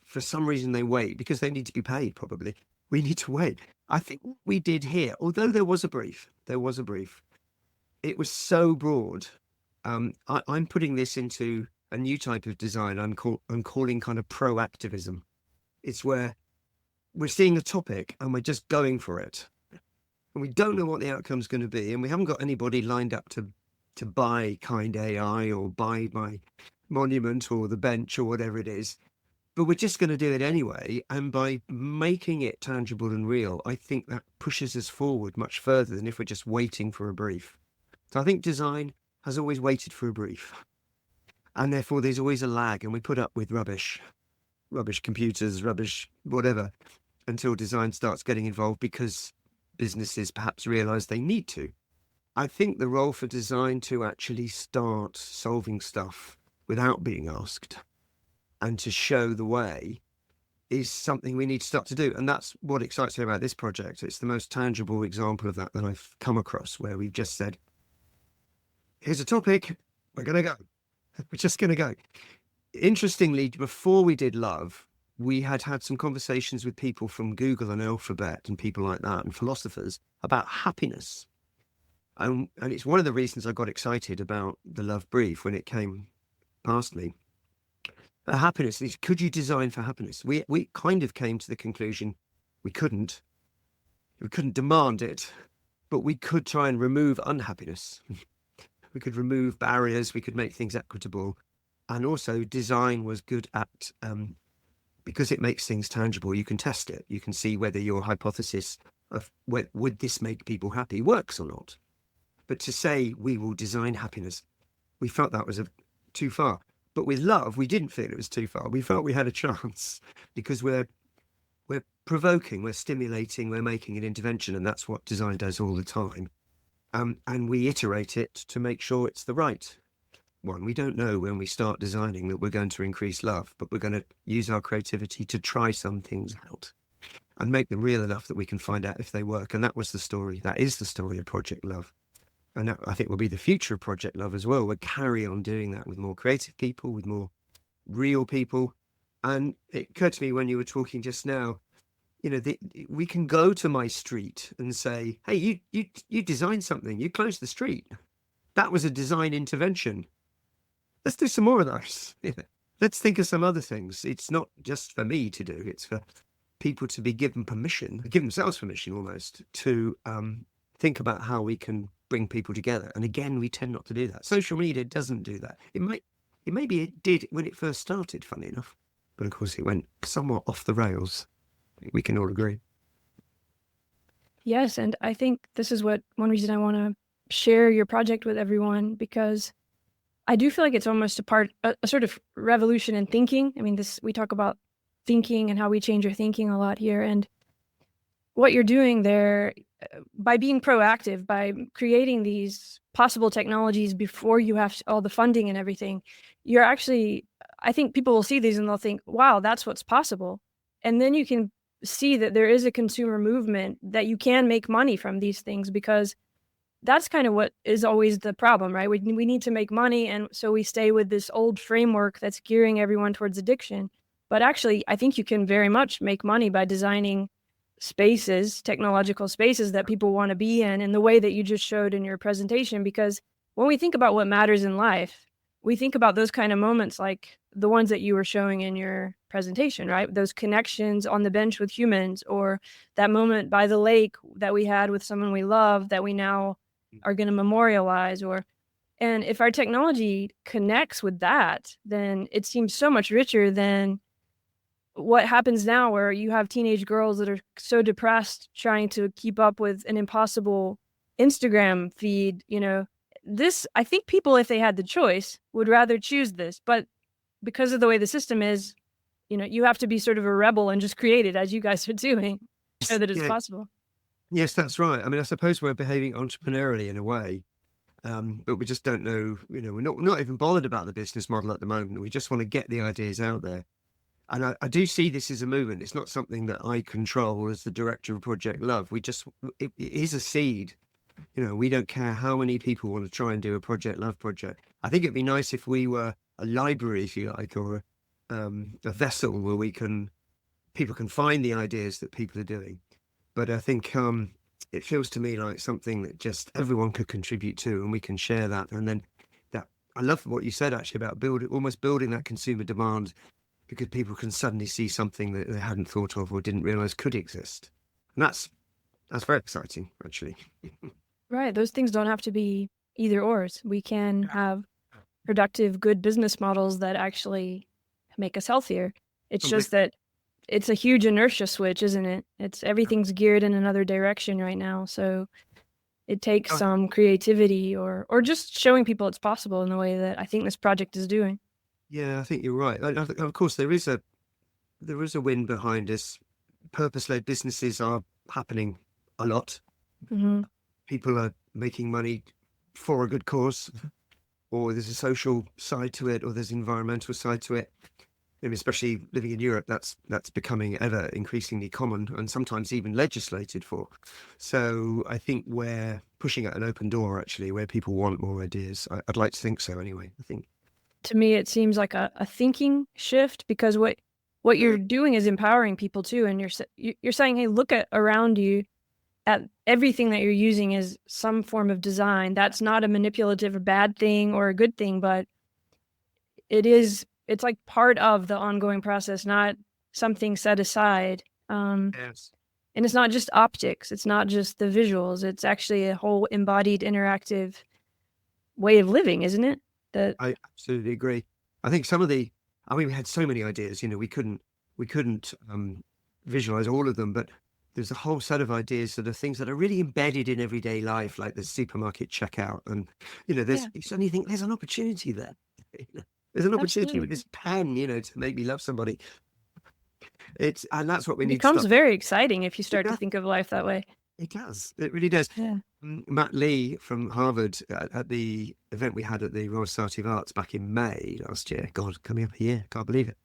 for some reason they wait because they need to be paid. Probably we need to wait. I think what we did here, although there was a brief, it was so broad I'm putting this into a new type of design. I'm calling kind of proactivism. It's where we're seeing a topic and we're just going for it, and we don't know what the outcome's going to be, and we haven't got anybody lined up to buy Kind AI or buy my monument or the bench or whatever it is. But we're just going to do it anyway. And by making it tangible and real, I think that pushes us forward much further than if we're just waiting for a brief. So I think design has always waited for a brief. And therefore, there's always a lag, and we put up with rubbish computers, rubbish whatever, until design starts getting involved because businesses perhaps realize they need to. I think the role for design to actually start solving stuff without being asked and to show the way is something we need to start to do. And that's what excites me about this project. It's the most tangible example of that I've come across, where we've just said, here's a topic, we're going to go. We're just going to go. Interestingly, before we did Love, we had some conversations with people from Google and Alphabet and people like that and philosophers about happiness. And it's one of the reasons I got excited about the Love brief when it came past me. Happiness is, could you design for happiness? We kind of came to the conclusion we couldn't demand it, but we could try and remove unhappiness. We could remove barriers, we could make things equitable. And also design was good at, because it makes things tangible, you can test it. You can see whether your hypothesis of would this make people happy works or not. But to say we will design happiness, we felt that was too far. But with Love, we didn't feel it was too far. We felt we had a chance because we're provoking, we're stimulating, we're making an intervention, and that's what design does all the time. And we iterate it to make sure it's the right one. We don't know when we start designing that we're going to increase love, but we're going to use our creativity to try some things out and make them real enough that we can find out if they work. And that was the story. That is the story of Project Love. And that, I think, will be the future of Project Love as well. We'll carry on doing that with more creative people, with more real people. And it occurred to me when you were talking just now, we can go to my street and say, hey, you designed something, you closed the street. That was a design intervention. Let's do some more of those. Let's think of some other things. It's not just for me to do, it's for people to be given permission, give themselves permission almost, to think about how we can bring people together. And again, we tend not to do that. Social media doesn't do that. Maybe it did when it first started, funny enough. But of course, it went somewhat off the rails. We can all agree. Yes, and I think this is one reason I want to share your project with everyone, because I do feel like it's almost a sort of revolution in thinking. I mean, we talk about thinking and how we change our thinking a lot here, and what you're doing there by being proactive, by creating these possible technologies before you have all the funding and everything, you're actually, I think people will see these and they'll think, wow, that's what's possible. And then you can see that there is a consumer movement, that you can make money from these things, because that's kind of what is always the problem, right? We need to make money, and so we stay with this old framework that's gearing everyone towards addiction. But actually, I think you can very much make money by designing spaces, technological spaces that people want to be in the way that you just showed in your presentation. Because when we think about what matters in life, we think about those kind of moments like the ones that you were showing in your presentation, right? Those connections on the bench with humans, or that moment by the lake that we had with someone we love that we now are going to memorialize. And if our technology connects with that, then it seems so much richer than what happens now, where you have teenage girls that are so depressed trying to keep up with an impossible Instagram feed. This, I think people, if they had the choice, would rather choose this. But because of the way the system is, you have to be sort of a rebel and just create it, as you guys are doing, so that it's possible. Yes, that's right. I mean, I suppose we're behaving entrepreneurially in a way, but we just don't know, we're not even bothered about the business model at the moment. We just want to get the ideas out there. And I do see this as a movement. It's not something that I control as the director of Project Love. It is a seed. We don't care how many people want to try and do a Project Love project. I think it'd be nice if we were a library, if you like, or a vessel where people can find the ideas that people are doing. But I think it feels to me like something that just everyone could contribute to, and we can share that. And then that I love what you said actually about almost building that consumer demand, because people can suddenly see something that they hadn't thought of or didn't realize could exist. And that's very exciting, actually. Right. Those things don't have to be either ors. We can have productive, good business models that actually make us healthier. It's just that it's a huge inertia switch, isn't it? Everything's geared in another direction right now. So it takes some creativity or just showing people it's possible in the way that I think this project is doing. Yeah, I think you're right. Of course, there is a wind behind us. Purpose-led businesses are happening a lot. Mm-hmm. People are making money for a good cause, or there's a social side to it, or there's an environmental side to it. I mean, especially living in Europe, that's becoming ever increasingly common and sometimes even legislated for. So I think we're pushing at an open door, actually, where people want more ideas. I'd like to think so, anyway. I think. To me, it seems like a thinking shift, because what you're doing is empowering people too, and you're saying, hey, look around you at everything that you're using is some form of design. That's not a manipulative or bad thing or a good thing, but it's like part of the ongoing process, not something set aside. Yes. And it's not just optics. It's not just the visuals. It's actually a whole embodied, interactive way of living, isn't it? I absolutely agree. I think we had so many ideas, we couldn't visualize all of them, but there's a whole set of ideas that are things that are really embedded in everyday life, like the supermarket checkout. And, you suddenly think there's an opportunity there. There's an opportunity with this pen, to make me love somebody. And that's what we need. It becomes very exciting if you start to think of life that way. It does. It really does. Yeah. Matt Lee from Harvard at the event we had at the Royal Society of Arts back in May last year. God, coming up a year. Can't believe it.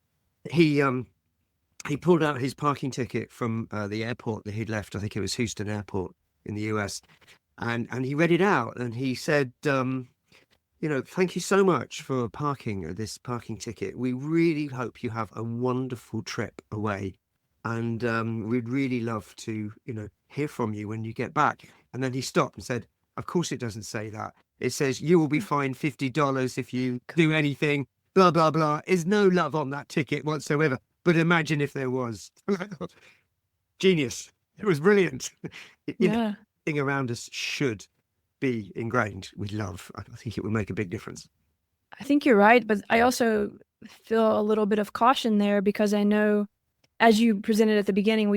He pulled out his parking ticket from the airport that he'd left. I think it was Houston Airport in the US. And he read it out and he said, thank you so much for parking this parking ticket. We really hope you have a wonderful trip away. And we'd really love to, hear from you when you get back. And then he stopped and said, of course it doesn't say that. It says you will be fined $50 if you do anything, blah, blah, blah. There's no love on that ticket whatsoever. But imagine if there was. Genius. It was brilliant. Everything around us should be ingrained with love. I think it would make a big difference. I think you're right, but I also feel a little bit of caution there, because I know, as you presented at the beginning,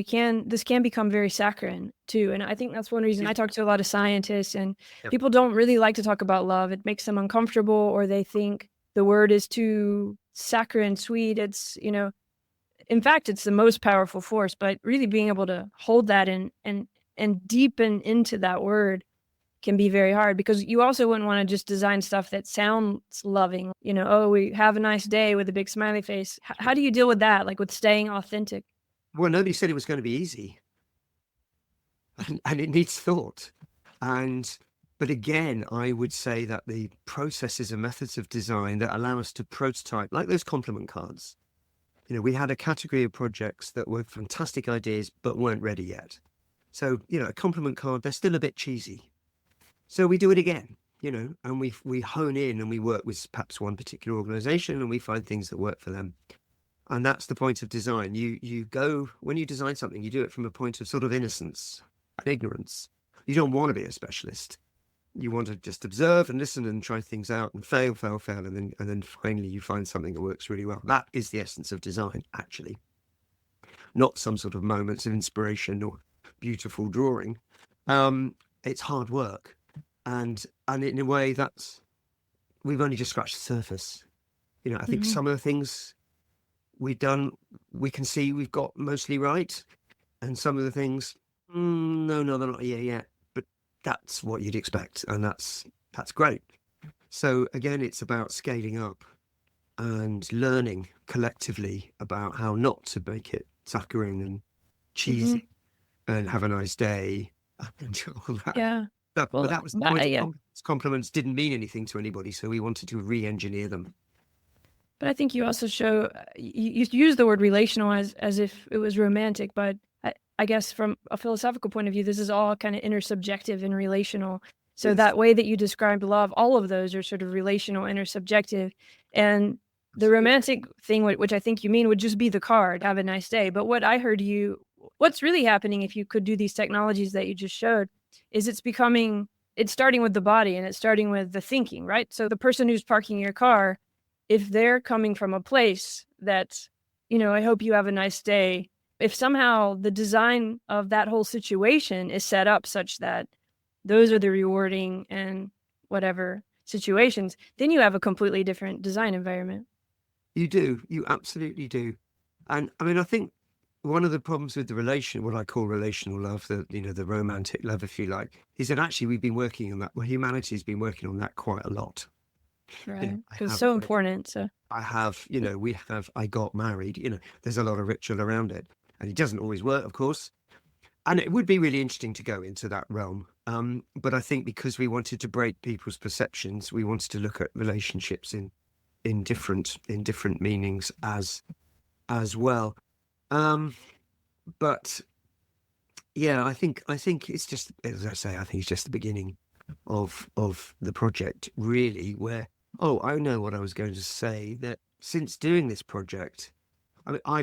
this can become very saccharine too. And I think that's one reason I talk to a lot of scientists, and people don't really like to talk about love. It makes them uncomfortable, or they think the word is too saccharine, sweet. It's, in fact, it's the most powerful force, but really being able to hold that and deepen into that word can be very hard, because you also wouldn't want to just design stuff that sounds loving. We have a nice day with a big smiley face. How do you deal with that? Like with staying authentic? Well, nobody said it was going to be easy. And it needs thought. But again, I would say that the processes and methods of design that allow us to prototype, like those compliment cards. We had a category of projects that were fantastic ideas, but weren't ready yet. So, a compliment card, they're still a bit cheesy. So we do it again, and we hone in and we work with perhaps one particular organization and we find things that work for them. And that's the point of design. When you design something, you do it from a point of sort of innocence and ignorance. You don't want to be a specialist. You want to just observe and listen and try things out and fail, and then finally you find something that works really well. That is the essence of design, actually. Not some sort of moments of inspiration or beautiful drawing. It's hard work. And in a way we've only just scratched the surface. I think some of the things we've done, we can see we've got mostly right. And some of the things, no, they're not here yet. But that's what you'd expect. And that's great. So again, it's about scaling up and learning collectively about how not to make it saccharine and cheesy and have a nice day and all that. Yeah. But that was the point. Compliments didn't mean anything to anybody, so we wanted to re-engineer them. But I think you also show, you use the word relational as if it was romantic, but I guess from a philosophical point of view, this is all kind of intersubjective and relational. So that way that you described love, all of those are sort of relational, intersubjective. And the romantic thing, which I think you mean, would just be the card, have a nice day. But what I heard what's really happening if you could do these technologies that you just showed is it's starting with the body and it's starting with the thinking, right? So the person who's parking your car, if they're coming from a place that, I hope you have a nice day, if somehow the design of that whole situation is set up such that those are the rewarding and whatever situations, then you have a completely different design environment. You do. You absolutely do. And I mean, I think one of the problems with what I call relational love, the romantic love, if you like, is that actually we've been working on that. Well, humanity's been working on that quite a lot. Right. I Because it's have, so important. So, I got married, there's a lot of ritual around it. And it doesn't always work, of course. And it would be really interesting to go into that realm. But I think because we wanted to break people's perceptions, we wanted to look at relationships in different meanings as well. But yeah, I think it's just, as I say, I think it's just the beginning of the project, really, where I know what I was going to say, that since doing this project,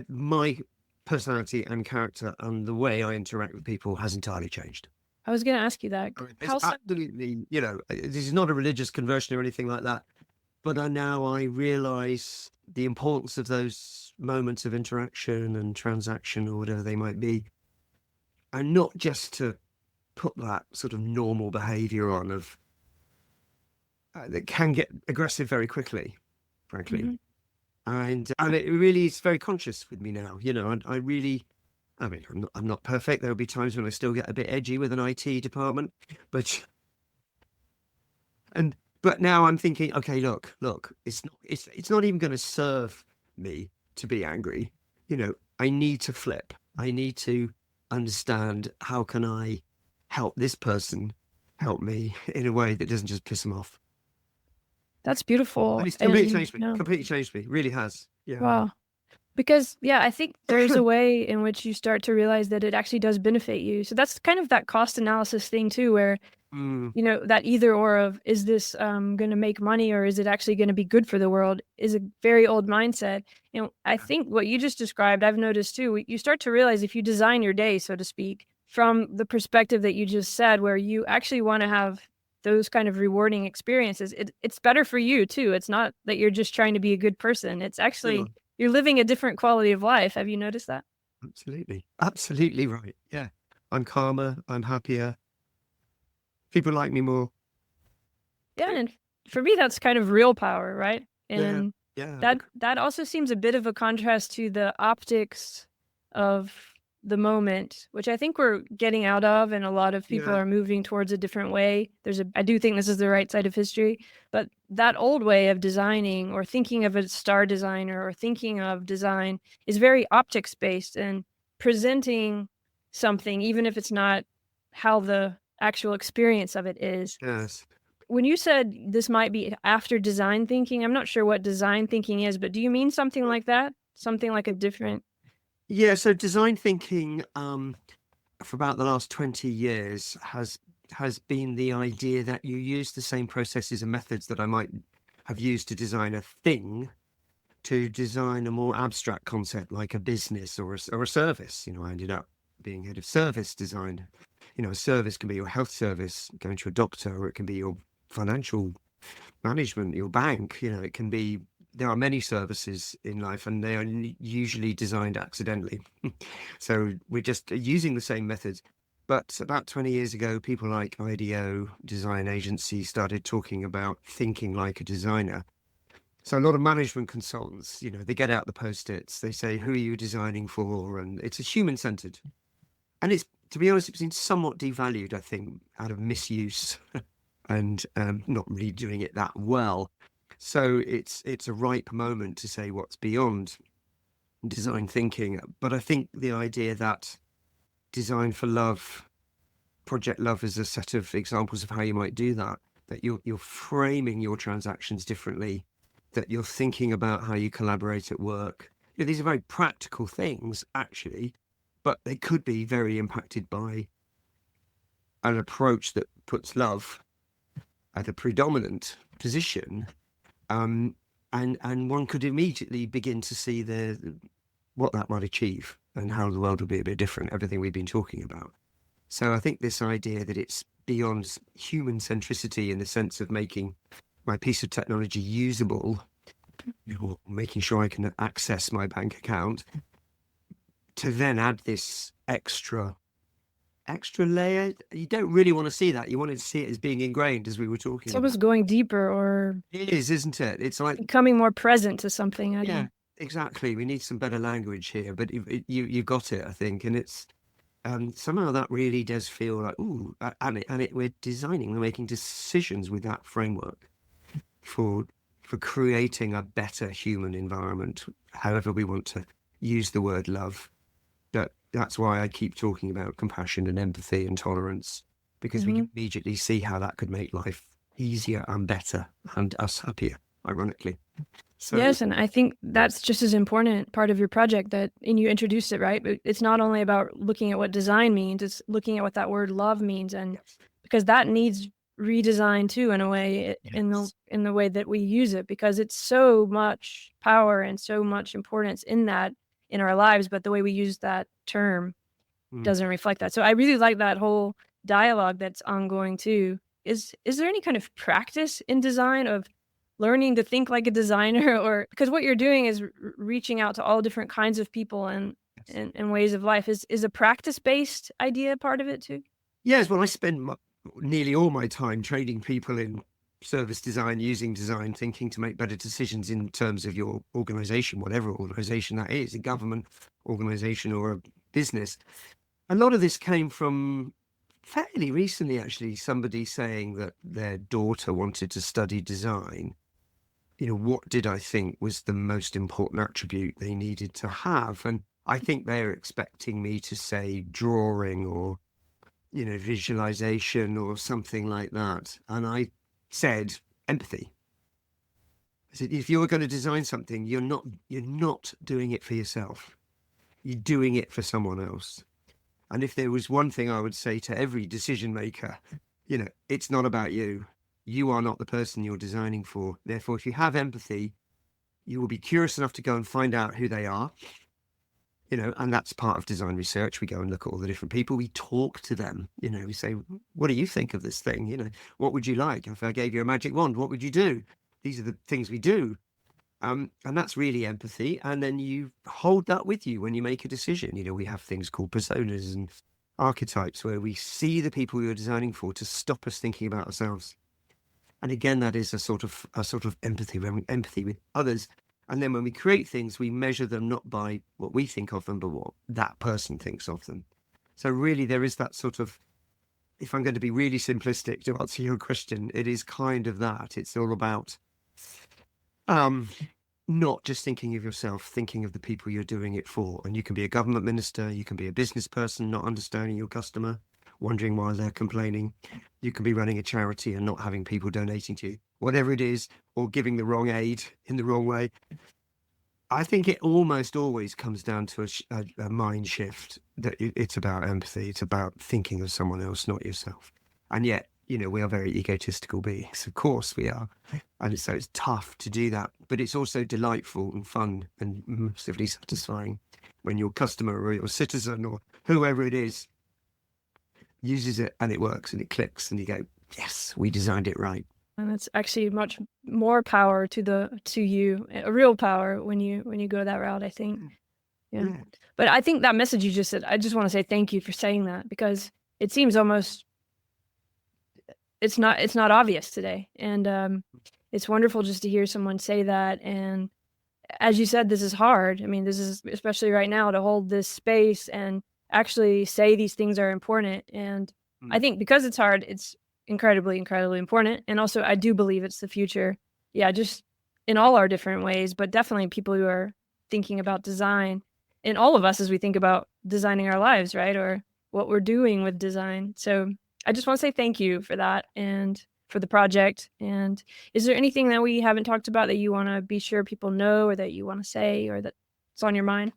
my personality and character and the way I interact with people has entirely changed. I was going to ask you that. I mean, it's How so? absolutely, this is not a religious conversion or anything like that, but I realize the importance of those moments of interaction and transaction or whatever they might be, and not just to put that sort of normal behavior on of that can get aggressive very quickly, frankly. Mhm. And it really is very conscious with me now. And I really, I mean, I'm not perfect. There'll be times when I still get a bit edgy with an IT department, but and but now I'm thinking, okay, look, it's not even going to serve me to be angry. I need to flip. I need to understand, how can I help this person help me in a way that doesn't just piss them off. That's beautiful. And it's completely And changed me. Completely changed me. Really has. Yeah. wow. Because, yeah, I think there's a way in which you start to realize that it actually does benefit you. So that's kind of that cost analysis thing too, where, Mm, that either or of, is this going to make money or is it actually going to be good for the world, is a very old mindset. I think what you just described, I've noticed too, you start to realize if you design your day, so to speak, from the perspective that you just said, where you actually want to have those kind of rewarding experiences, it's better for you too. It's not that you're just trying to be a good person. It's yeah, actually, you're living a different quality of life. Have you noticed that? absolutely. Absolutely right. Yeah. I'm calmer. I'm happier. People like me more. Yeah, and for me, that's kind of real power, right? Yeah. And Yeah. that also seems a bit of a contrast to the optics of the moment, which I think we're getting out of, and a lot of people Yeah. are moving towards a different way. I do think this is the right side of history, but that old way of designing or thinking of a star designer or thinking of design is very optics based and presenting something, even if it's not how the actual experience of it is. Yes. When you said this might be after design thinking, I'm not sure what design thinking is, but do you mean something like that? Something like a different. Yeah. So design thinking, for about the last 20 years has been the idea that you use the same processes and methods that I might have used to design a thing, to design a more abstract concept like a business or a service. I ended up being head of service design. A service can be your health service, going to a doctor, or it can be your financial management, your bank. It can be, there are many services in life and they are usually designed accidentally. So we're just using the same methods. But about 20 years ago, people like IDEO design agency started talking about thinking like a designer. So a lot of management consultants, they get out the post-its, they say, who are you designing for? And it's a human-centered. And to be honest, it's been somewhat devalued, I think, out of misuse and not really doing it that well. So it's a ripe moment to say what's beyond design thinking. But I think the idea that design for love, project love, is a set of examples of how you might do that. That you're framing your transactions differently, that you're thinking about how you collaborate at work. These are very practical things, actually, but they could be very impacted by an approach that puts love the predominant position, and one could immediately begin to see what that might achieve and how the world will be a bit different, everything we've been talking about. So I think this idea that it's beyond human centricity in the sense of making my piece of technology usable, or making sure I can access my bank account, to then add this extra layer. You don't really want to see that. You want to see it as being ingrained, as we were talking It's about. almost going deeper or It is, isn't it? It's like, becoming more present to something. yeah, exactly. We need some better language here, but you got it, I think. And it's somehow that really does feel like, ooh, we're making decisions with that framework for creating a better human environment, however we want to use the word love. That's why I keep talking about compassion and empathy and tolerance, because we can immediately see how that could make life easier and better and us happier, ironically. So, yes, and I think that's just as important part of your project, and you introduced it, right? But it's not only about looking at what design means, it's looking at what that word love means, and because that needs redesign too, in a way, in the way that we use it, because it's so much power and so much importance in that in our lives, but the way we use that term doesn't reflect that. So I really like that whole dialogue that's ongoing too. Is there any kind of practice in design of learning to think like a designer, or because what you're doing is reaching out to all different kinds of people and ways of life? Is a practice-based idea part of it too? yes, well, I spend nearly all my time training people in service design, using design thinking to make better decisions in terms of your organization, whatever organization that is, a government organization or a business. A lot of this came from fairly recently, actually, somebody saying that their daughter wanted to study design. What did I think was the most important attribute they needed to have? And I think they're expecting me to say drawing or, visualization or something like that. And I said empathy. I said, if you're going to design something, you're not doing it for yourself. You're doing it for someone else. And if there was one thing I would say to every decision maker, it's not about you. You are not the person you're designing for. Therefore, if you have empathy, you will be curious enough to go and find out who they are. And that's part of design research. We go and look at all the different people. We talk to them. We say, what do you think of this thing? What would you like? If I gave you a magic wand, what would you do? These are the things we do. And that's really empathy. And then you hold that with you when you make a decision. We have things called personas and archetypes where we see the people we are designing for to stop us thinking about ourselves. And again, that is a sort of empathy with others. And then when we create things, we measure them not by what we think of them, but what that person thinks of them. So really, there is that sort of, if I'm going to be really simplistic to answer your question, it is kind of that. It's all about not just thinking of yourself, thinking of the people you're doing it for. And you can be a government minister, you can be a business person, not understanding your customer, wondering why they're complaining. You can be running a charity and not having people donating to you, whatever it is, or giving the wrong aid in the wrong way. I think it almost always comes down to a mind shift, that it's about empathy. It's about thinking of someone else, not yourself. And yet, we are very egotistical beings. Of course we are. And so it's tough to do that. But it's also delightful and fun and massively satisfying when your customer or your citizen or whoever it is uses it and it works and it clicks and you go, yes, we designed it right. And it's actually much more power to you, a real power when you go that route, I think. Yeah. But I think that message you just said, I just want to say thank you for saying that, because it seems almost it's not obvious today. And it's wonderful just to hear someone say that. And as you said, this is hard. I mean, this is especially right now, to hold this space and actually say these things are important. And I think because it's hard, it's incredibly, incredibly important. And also, I do believe it's the future. Yeah, just in all our different ways, but definitely people who are thinking about design, and all of us as we think about designing our lives, right? Or what we're doing with design. So I just want to say thank you for that and for the project. And is there anything that we haven't talked about that you want to be sure people know, or that you want to say, or that's on your mind?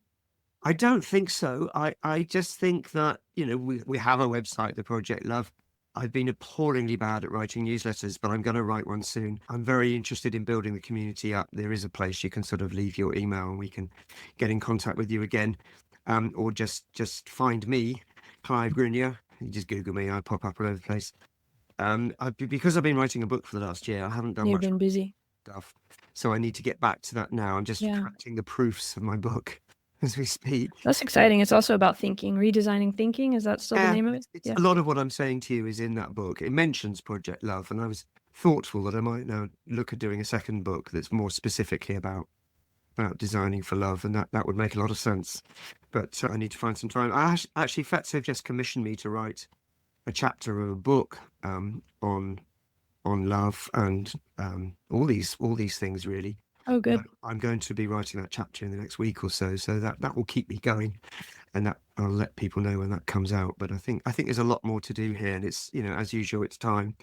I don't think so. I just think that, we have a website, the Project Love. I've been appallingly bad at writing newsletters, but I'm going to write one soon. I'm very interested in building the community up. There is a place you can sort of leave your email and we can get in contact with you again. Or just find me, Clive Grinyer. You just Google me, I pop up all over the place. Because I've been writing a book for the last year, I haven't done You've much been busy. stuff. So I need to get back to that now. I'm just collecting the proofs of my book as we speak. That's exciting. It's also about thinking, redesigning thinking. Is that still the name of it? It's a lot of what I'm saying to you is in that book. It mentions Project Love, and I was thoughtful that I might now look at doing a second book that's more specifically about designing for love, and that would make a lot of sense. But I need to find some time. Actually, Fetso just commissioned me to write a chapter of a book on love and all these things really. Oh, good. I'm going to be writing that chapter in the next week or so that will keep me going, and that I'll let people know when that comes out. But I think there's a lot more to do here, and it's, as usual, it's time.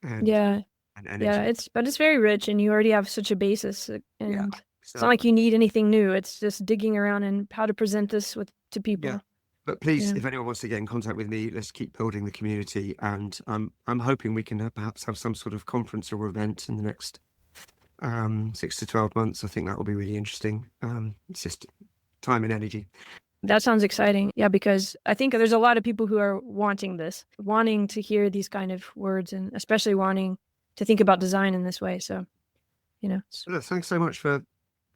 And, and energy. It's very rich, and you already have such a basis, and it's not like you need anything new. It's just digging around and how to present this to people. Yeah. But please, if anyone wants to get in contact with me, let's keep building the community. And I'm hoping we can perhaps have some sort of conference or event in the next 6 to 12 months. I think that will be really interesting. It's just time and energy. That sounds exciting. Yeah, because I think there's a lot of people who are wanting to hear these kind of words, and especially wanting to think about design in this way. So, thanks so much for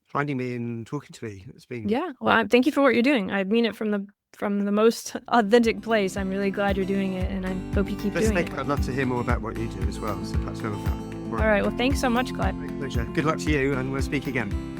finding me and talking to me. It's been well, thank you for what you're doing. I mean it from the most authentic place. I'm really glad you're doing it, and I hope you keep doing it. I'd love to hear more about what you do as well. So perhaps we'll have that. All right. Well, thanks so much, Clive. My pleasure. Good luck to you, and we'll speak again.